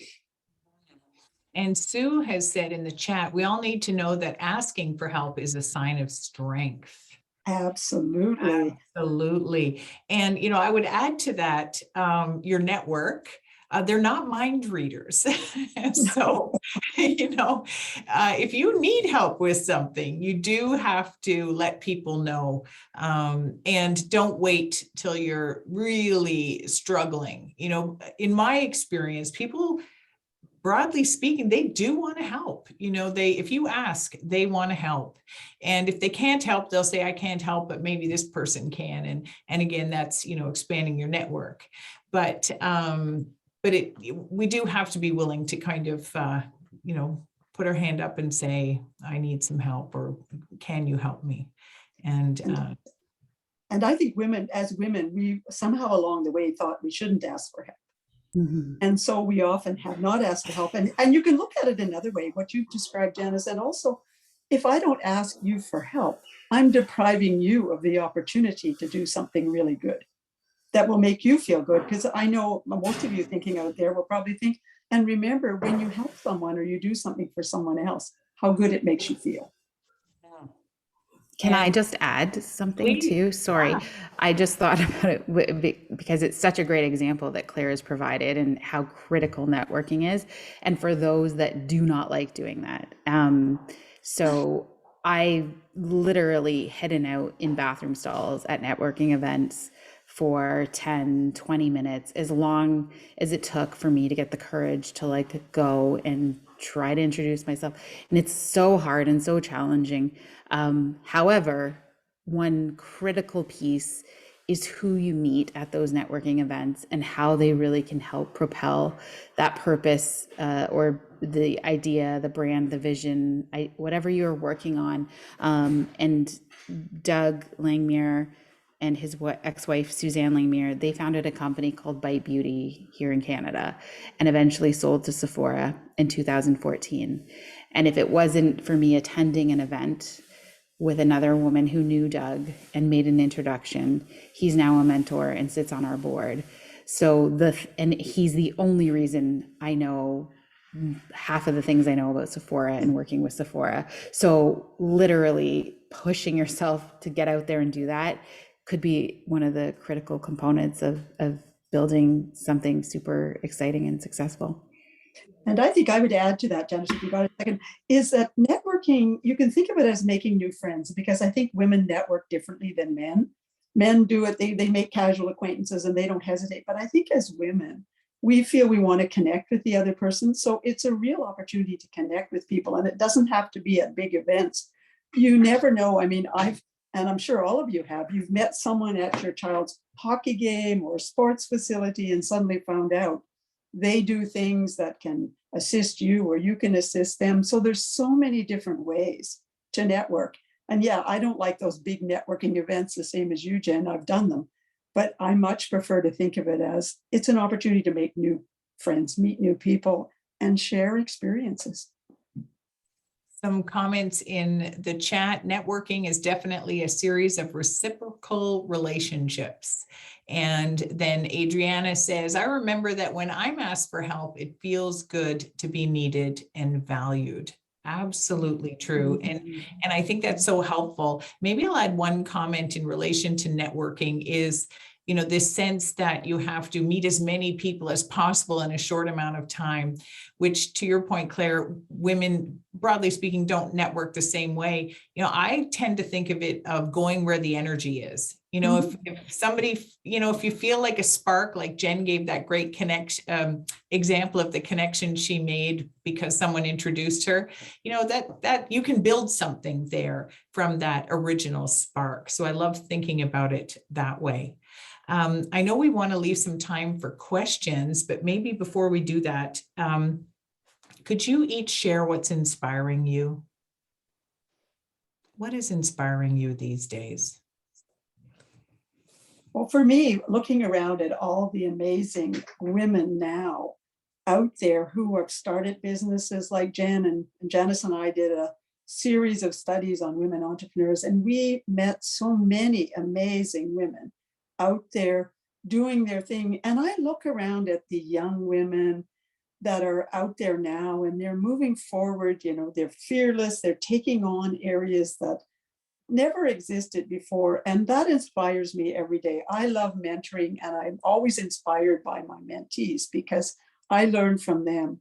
And Sue has said in the chat, we all need to know that asking for help is a sign of strength. Absolutely. Absolutely. And, I would add to that, your network. they're not mind readers. So, if you need help with something, you do have to let people know, and don't wait till you're really struggling. In my experience, people, broadly speaking, they do want to help. If you ask, they want to help. And if they can't help, they'll say, I can't help, but maybe this person can. And again, that's, expanding your network. But we do have to be willing to kind of, put our hand up and say, I need some help, or can you help me? And I think as women, we somehow along the way thought we shouldn't ask for help. Mhm. And so we often have not asked for help. And you can look at it another way, what you've described, Janice. And also, if I don't ask you for help, I'm depriving you of the opportunity to do something really good that will make you feel good. Because I know most of you thinking out there will probably think, and remember, when you help someone or you do something for someone else, how good it makes you feel. Can I just add something Please. too? Sorry, Yeah. I just thought about it because it's such a great example that Claire has provided and how critical networking is. And for those that do not like doing that. So I literally hidden out in bathroom stalls at networking events for 10, 20 minutes, as long as it took for me to get the courage to go and try to introduce myself. And it's so hard and so challenging. However, one critical piece is who you meet at those networking events and how they really can help propel that purpose, or the idea, the brand, the vision, whatever you're working on. And Doug Langmuir and his ex-wife, Suzanne Langmuir, they founded a company called Bite Beauty here in Canada and eventually sold to Sephora in 2014. And if it wasn't for me attending an event with another woman who knew Doug and made an introduction, he's now a mentor and sits on our board. And he's the only reason I know half of the things I know about Sephora and working with Sephora. So literally pushing yourself to get out there and do that could be one of the critical components of building something super exciting and successful. And I think I would add to that, Janice, if you got a second, is that networking, you can think of it as making new friends, because I think women network differently than men. Men do it, they make casual acquaintances and they don't hesitate. But I think as women, we feel we want to connect with the other person. So it's a real opportunity to connect with people. And it doesn't have to be at big events. You never know. I mean, and I'm sure all of you have, you've met someone at your child's hockey game or sports facility and suddenly found out they do things that can assist you or you can assist them. So there's so many different ways to network. And yeah, I don't like those big networking events the same as you, Jen. I've done them, but I much prefer to think of it as it's an opportunity to make new friends, meet new people, and share experiences. Some comments in the chat. Networking is definitely a series of reciprocal relationships. And then Adriana says, I remember that when I'm asked for help, it feels good to be needed and valued. Absolutely true. And I think that's so helpful. Maybe I'll add one comment in relation to networking is, this sense that you have to meet as many people as possible in a short amount of time, which, to your point, Claire, women, broadly speaking, don't network the same way. I tend to think of it of going where the energy is. If somebody, if you feel like a spark, like Jen gave that great connection example of the connection she made because someone introduced her, that you can build something there from that original spark. So I love thinking about it that way. I know we want to leave some time for questions, but maybe before we do that, could you each share what's inspiring you? What is inspiring you these days? Well, for me, looking around at all the amazing women now out there who have started businesses like Jen and Janice and I did a series of studies on women entrepreneurs, and we met so many amazing women out there doing their thing. And I look around at the young women that are out there now and they're moving forward, they're fearless, they're taking on areas that never existed before. And that inspires me every day. I love mentoring, and I'm always inspired by my mentees because I learn from them.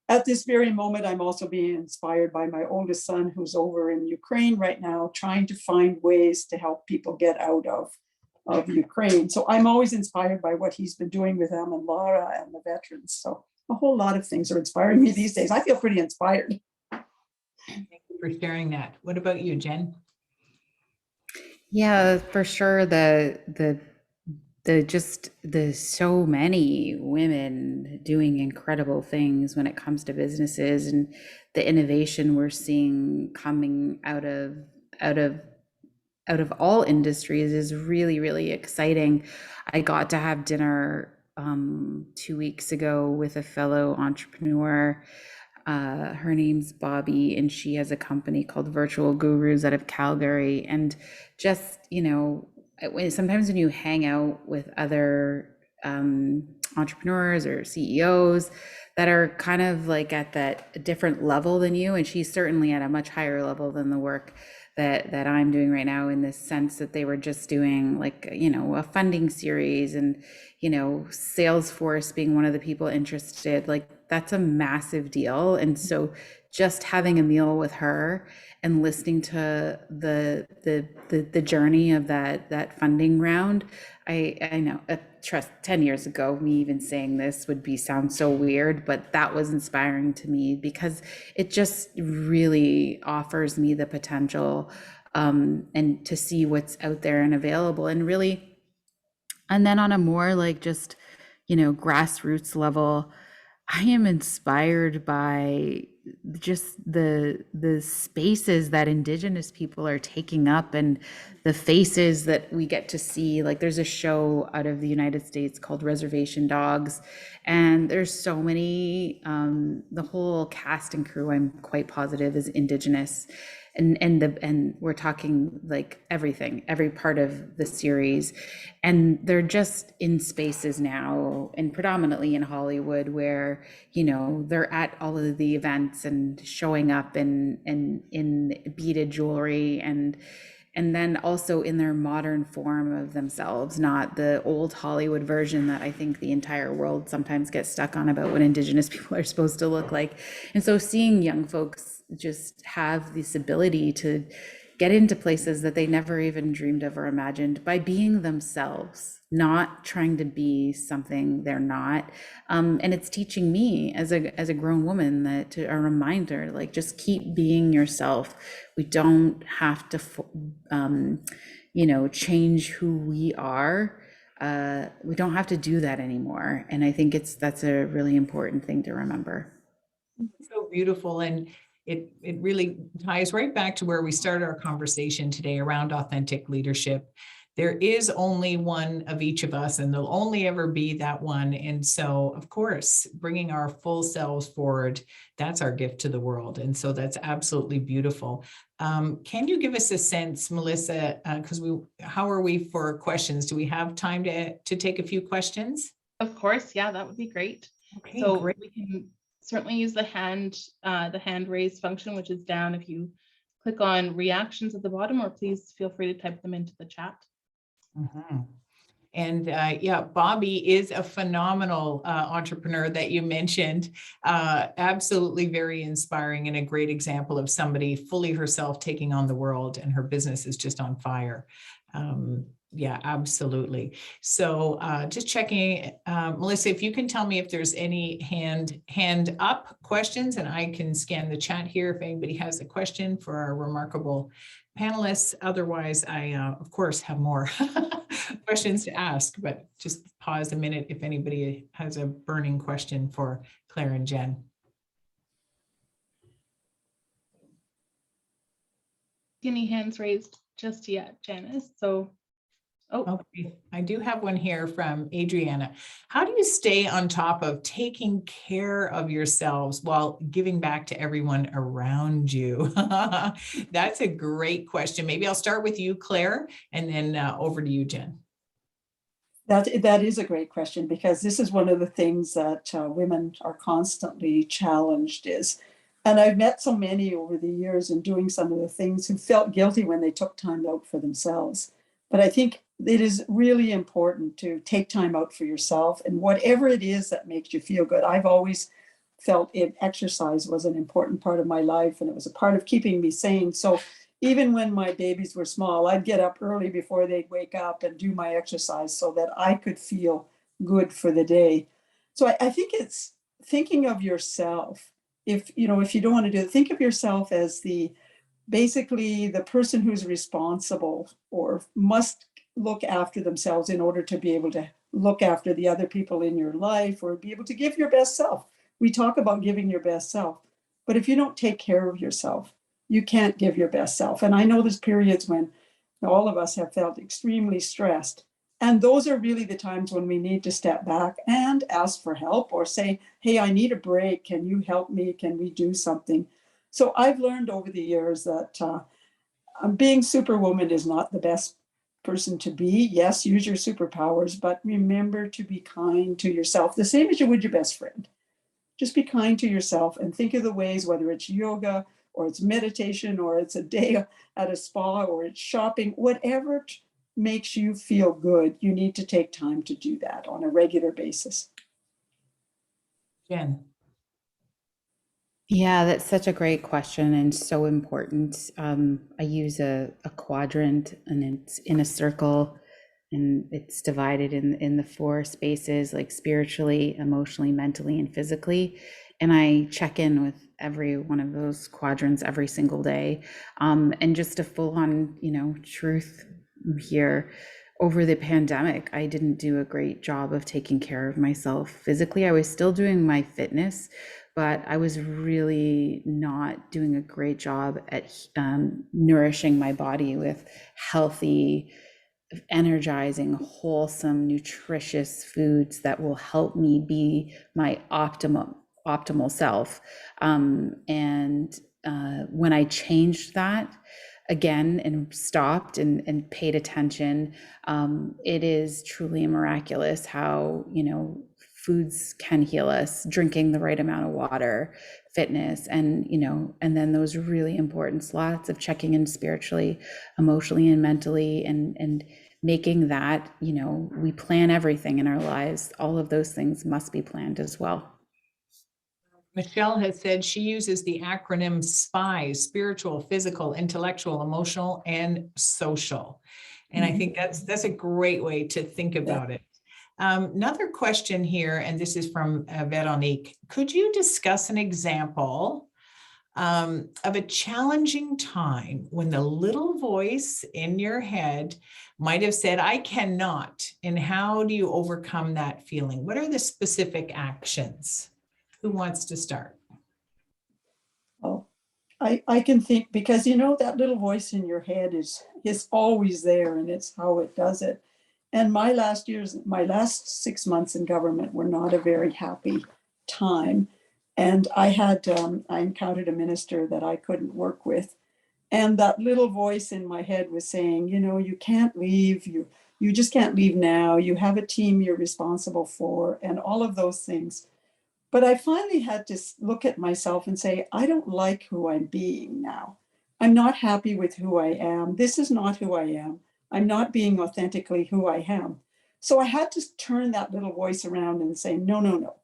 At this very moment, I'm also being inspired by my oldest son, who's over in Ukraine right now, trying to find ways to help people get out of Ukraine. So I'm always inspired by what he's been doing with them and Laura and the veterans. So a whole lot of things are inspiring me these days. I feel pretty inspired. Thank you for sharing that. What about you, Jen? Yeah, for sure. The so many women doing incredible things when it comes to businesses, and the innovation we're seeing coming out of all industries is really, really exciting. I got to have dinner 2 weeks ago with a fellow entrepreneur. Her name's Bobby, and she has a company called Virtual Gurus out of Calgary. And just, sometimes when you hang out with other entrepreneurs or CEOs that are kind of like at that different level than you, and she's certainly at a much higher level than the work that I'm doing right now, in the sense that they were just doing like, a funding series, and, Salesforce being one of the people interested, like that's a massive deal. And so just having a meal with her and listening to the journey of that funding round, I know, trust 10 years ago, me even saying this would sound so weird, but that was inspiring to me because it just really offers me the potential and to see what's out there and available, and really, and then on a more like just, grassroots level, I am inspired by just the spaces that Indigenous people are taking up, and the faces that we get to see. Like there's a show out of the United States called Reservation Dogs, and there's so many, the whole cast and crew, I'm quite positive, is Indigenous. And we're talking like everything, every part of the series, and they're just in spaces now, and predominantly in Hollywood, where they're at all of the events and showing up in beaded jewelry, and then also in their modern form of themselves, not the old Hollywood version that I think the entire world sometimes gets stuck on about what Indigenous people are supposed to look like. And so seeing young folks just have this ability to get into places that they never even dreamed of or imagined by being themselves, not trying to be something they're not. And it's teaching me as a grown woman that, a reminder, like, just keep being yourself. We don't have to, change who we are. We don't have to do that anymore. And I think that's a really important thing to remember. So beautiful. And it really ties right back to where we started our conversation today around authentic leadership. There is only one of each of us, and there'll only ever be that one. And so, of course, bringing our full selves forward, that's our gift to the world. And so that's absolutely beautiful. Can you give us a sense, Melissa, because how are we for questions? Do we have time to take a few questions? Of course, yeah, that would be great. Okay, so great. We can certainly use the hand raise function, which is down. If you click on reactions at the bottom, or please feel free to type them into the chat. Mm-hmm. And yeah, Bobby is a phenomenal entrepreneur that you mentioned. Absolutely very inspiring, and a great example of somebody fully herself taking on the world, and her business is just on fire. Yeah, absolutely. So just checking, Melissa, if you can tell me if there's any hand up questions, and I can scan the chat here if anybody has a question for our remarkable panelists. Otherwise, I, of course, have more questions to ask, but just pause a minute if anybody has a burning question for Claire and Jen. Any hands raised just yet, Janice? So, okay, I do have one here from Adriana. How do you stay on top of taking care of yourselves while giving back to everyone around you? That's a great question. Maybe I'll start with you, Claire, and then over to you, Jen. That is a great question, because this is one of the things that women are constantly challenged is And I've met so many over the years in doing some of the things who felt guilty when they took time out for themselves. But I think it is really important to take time out for yourself and whatever it is that makes you feel good. I've always felt exercise was an important part of my life and it was a part of keeping me sane. So even when my babies were small, I'd get up early before they'd wake up and do my exercise so that I could feel good for the day. So I think it's thinking of yourself. If you don't want to do it, think of yourself as basically the person who's responsible or must look after themselves in order to be able to look after the other people in your life or be able to give your best self. We talk about giving your best self, but if you don't take care of yourself, you can't give your best self. And I know there's periods when all of us have felt extremely stressed. And those are really the times when we need to step back and ask for help or say, hey, I need a break. Can you help me? Can we do something? So I've learned over the years that being superwoman is not the best person to be. Yes, use your superpowers, but remember to be kind to yourself, the same as you would your best friend. Just be kind to yourself and think of the ways, whether it's yoga or it's meditation or it's a day at a spa or it's shopping, whatever makes you feel good, you need to take time to do that on a regular basis. Jen. Yeah, that's such a great question and so important. I use a quadrant and it's in a circle and it's divided in the 4 spaces, like spiritually, emotionally, mentally, and physically. And I check in with every one of those quadrants every single day. And just a full on, truth here. Over the pandemic, I didn't do a great job of taking care of myself physically. I was still doing my fitness, but I was really not doing a great job at nourishing my body with healthy, energizing, wholesome, nutritious foods that will help me be my optimal self. When I changed that again and stopped and paid attention, it is truly miraculous how, foods can heal us, drinking the right amount of water, fitness, and then those really important slots of checking in spiritually, emotionally, and mentally, and making that, we plan everything in our lives. All of those things must be planned as well. Michelle has said she uses the acronym SPIES: spiritual, physical, intellectual, emotional, and social. And I think that's a great way to think about it. Another question here, and this is from Veronique. Could you discuss an example of a challenging time when the little voice in your head might have said, I cannot, and how do you overcome that feeling? What are the specific actions? Who wants to start? Oh, I can think, because that little voice in your head is always there, and it's how it does it. And my last 6 months in government were not a very happy time. And I encountered a minister that I couldn't work with. And that little voice in my head was saying, you can't leave, you just can't leave now. You have a team you're responsible for, and all of those things. But I finally had to look at myself and say, I don't like who I'm being now. I'm not happy with who I am. This is not who I am. I'm not being authentically who I am. So I had to turn that little voice around and say, no.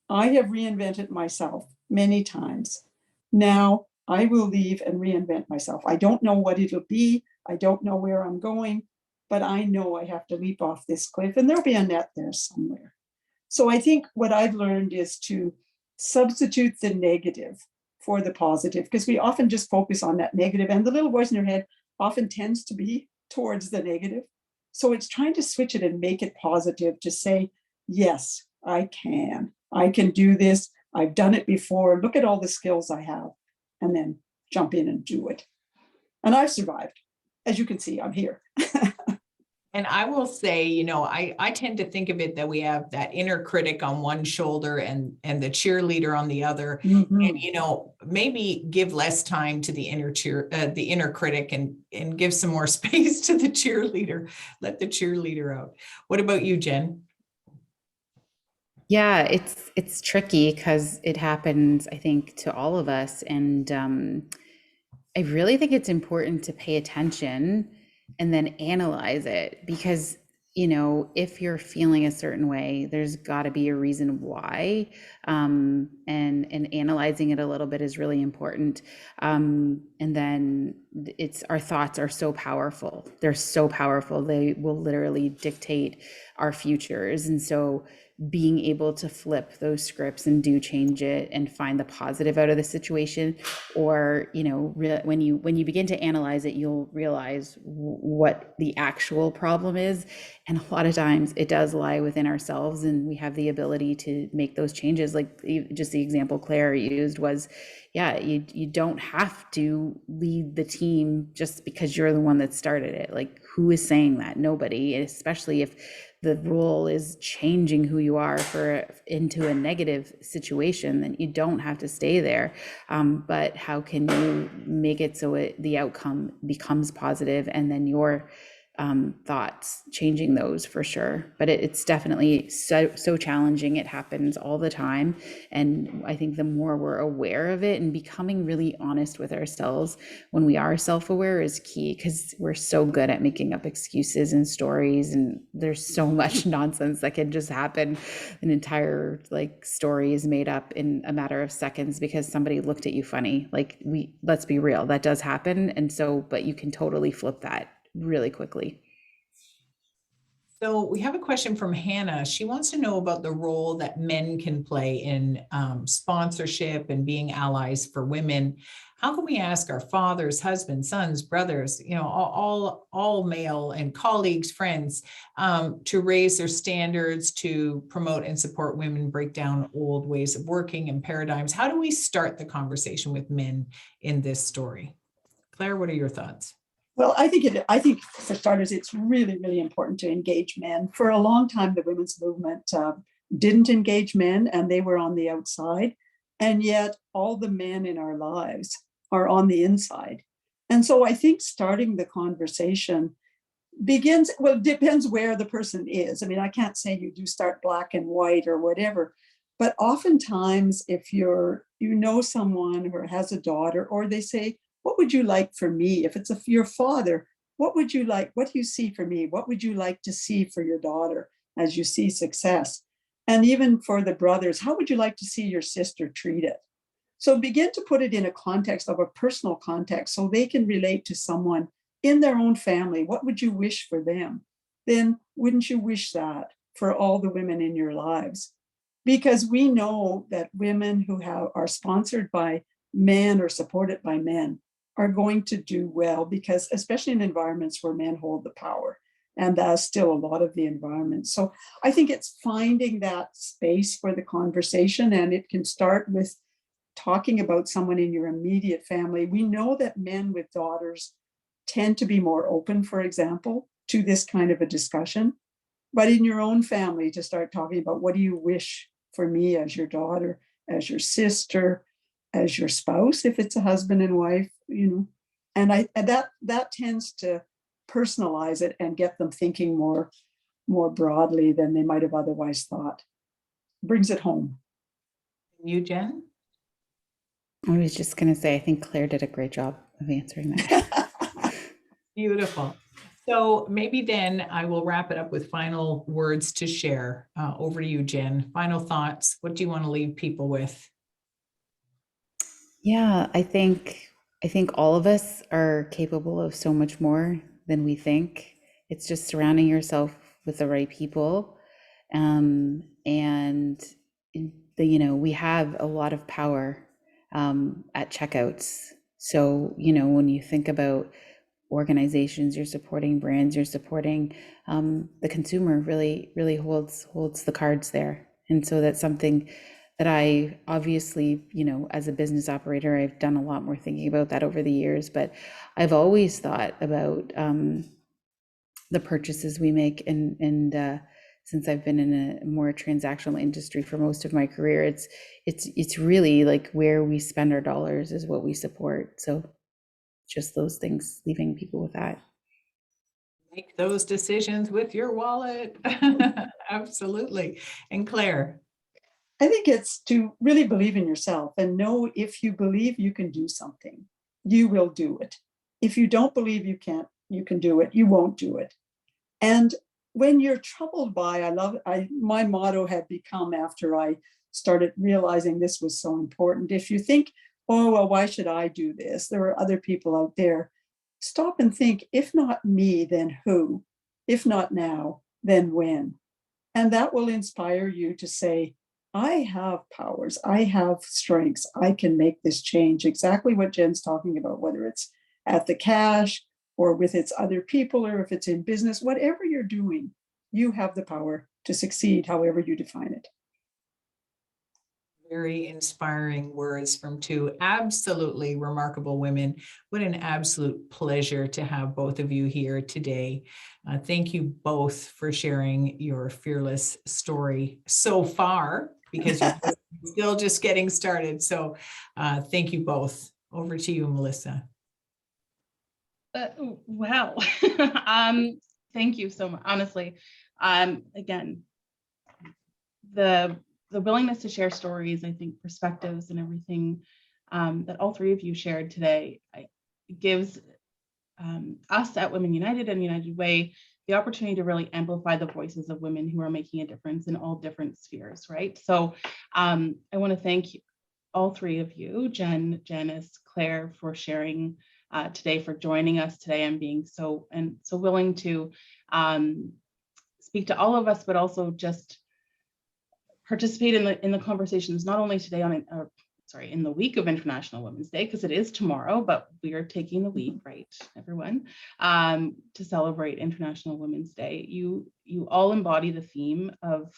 I have reinvented myself many times. Now I will leave and reinvent myself. I don't know what it'll be. I don't know where I'm going, but I know I have to leap off this cliff and there'll be a net there somewhere. So I think what I've learned is to substitute the negative for the positive, because we often just focus on that negative, and the little voice in your head often tends to be towards the negative. So it's trying to switch it and make it positive, to say, yes, I can do this. I've done it before. Look at all the skills I have, and then jump in and do it. And I've survived. As you can see, I'm here. And I will say, I tend to think of it that we have that inner critic on one shoulder and the cheerleader on the other. Mm-hmm. And, maybe give less time to the inner critic and give some more space to the cheerleader. Let the cheerleader out. What about you, Jen? Yeah, it's tricky because it happens, I think, to all of us. And I really think it's important to pay attention and then analyze it because, if you're feeling a certain way, there's got to be a reason why. And analyzing it a little bit is really important. And then our thoughts are so powerful. They're so powerful. They will literally dictate our futures. And so being able to flip those scripts and do change it and find the positive out of the situation, or when you begin to analyze it, you'll realize what the actual problem is, and a lot of times it does lie within ourselves, and we have the ability to make those changes. Like just the example Claire used was, yeah, you don't have to lead the team just because you're the one that started it. Like, who is saying that? Nobody. And especially if the role is changing who you are into a negative situation, then you don't have to stay there. But how can you make it so the outcome becomes positive, and then your thoughts changing those, for sure. But it's definitely so challenging. It happens all the time, and I think the more we're aware of it and becoming really honest with ourselves when we are self-aware is key, because we're so good at making up excuses and stories, and there's so much nonsense that can just happen. An entire story is made up in a matter of seconds because somebody looked at you funny. Let's be real, that does happen. And so, but you can totally flip that really quickly. So we have a question from Hannah. She wants to know about the role that men can play in sponsorship and being allies for women. How can we ask our fathers, husbands, sons, brothers, all male, and colleagues, friends, to raise their standards, to promote and support women, break down old ways of working and paradigms? How do we start the conversation with men in this story? Claire, what are your thoughts? Well, I think for starters, it's really, really important to engage men. For a long time, the women's movement didn't engage men, and they were on the outside. And yet all the men in our lives are on the inside. And so I think starting the conversation it depends where the person is. I mean, I can't say you do start black and white or whatever, but oftentimes if someone who has a daughter, or they say, what would you like for me? If it's your father, what would you like? What do you see for me? What would you like to see for your daughter as you see success? And even for the brothers, how would you like to see your sister treated? So begin to put it in a context of a personal context so they can relate to someone in their own family. What would you wish for them? Then wouldn't you wish that for all the women in your lives? Because we know that women who are sponsored by men or supported by men are going to do well, because especially in environments where men hold the power, and that's still a lot of the environment. So I think it's finding that space for the conversation, and it can start with talking about someone in your immediate family. We know that men with daughters tend to be more open, for example, to this kind of a discussion. But in your own family, to start talking about, what do you wish for me as your daughter, as your sister, as your spouse, if it's a husband and wife, and that tends to personalize it and get them thinking more broadly than they might have otherwise thought. Brings it home. You, Jen? I was just going to say, I think Claire did a great job of answering that. Beautiful. So maybe then I will wrap it up with final words to share. Over to you, Jen. Final thoughts. What do you want to leave people with? Yeah, I think all of us are capable of so much more than we think. It's just surrounding yourself with the right people. And we have a lot of power at checkouts. So, when you think about organizations, you're supporting brands, you're supporting the consumer, really, really holds the cards there. And so that's something that I obviously, as a business operator, I've done a lot more thinking about that over the years, but I've always thought about the purchases we make. And since I've been in a more transactional industry for most of my career, it's really like where we spend our dollars is what we support. So just those things, leaving people with that. Make those decisions with your wallet. Absolutely. And Claire? I think it's to really believe in yourself and know if you believe you can do something, you will do it. If you don't believe you can do it, you won't do it. And when you're troubled by, my motto had become, after I started realizing this was so important, if you think, oh, well, why should I do this? There are other people out there. Stop and think, if not me, then who? If not now, then when? And that will inspire you to say, I have powers, I have strengths, I can make this change. Exactly what Jen's talking about, whether it's at the cash or with its other people, or if it's in business, whatever you're doing, you have the power to succeed, however you define it. Very inspiring words from two absolutely remarkable women. What an absolute pleasure to have both of you here today. Thank you both for sharing your fearless story so far, because you're still just getting started. So thank you both. Over to you, Melissa. Wow. Thank you so much. Honestly, again, the willingness to share stories, I think perspectives and everything that all three of you shared today, gives us at Women United and United Way the opportunity to really amplify the voices of women who are making a difference in all different spheres, right? So I want to thank all three of you, Jen, Janice, Claire, for sharing today, for joining us today and being so willing to speak to all of us, but also just participate in the conversations, not only today in the week of International Women's Day, because it is tomorrow, but we are taking the week, right, everyone, to celebrate International Women's Day. You all embody the theme of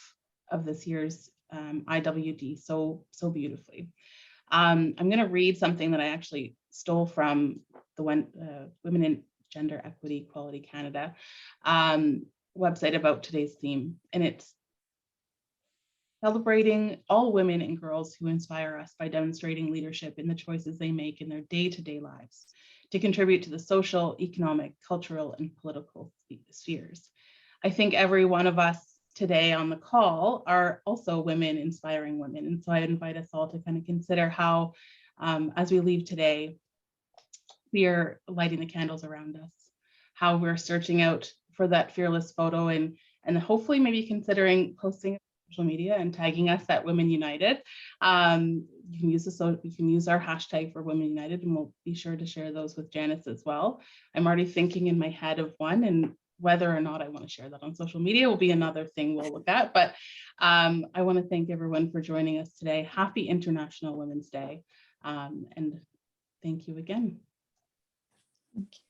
this year's IWD so beautifully. I'm going to read something that I actually stole from the Women in Gender Equity Equality Canada website about today's theme, and it's celebrating all women and girls who inspire us by demonstrating leadership in the choices they make in their day-to-day lives to contribute to the social, economic, cultural, and political spheres. I think every one of us today on the call are also women inspiring women. And so I invite us all to kind of consider how, as we leave today, we are lighting the candles around us, how we're searching out for that fearless photo, and hopefully maybe considering posting social media and tagging us at Women United. You can use our hashtag for Women United, and we'll be sure to share those with Janice as well. I'm already thinking in my head of one, and whether or not I want to share that on social media will be another thing we'll look at. But I want to thank everyone for joining us today. Happy International Women's Day, and thank you again. Thank you.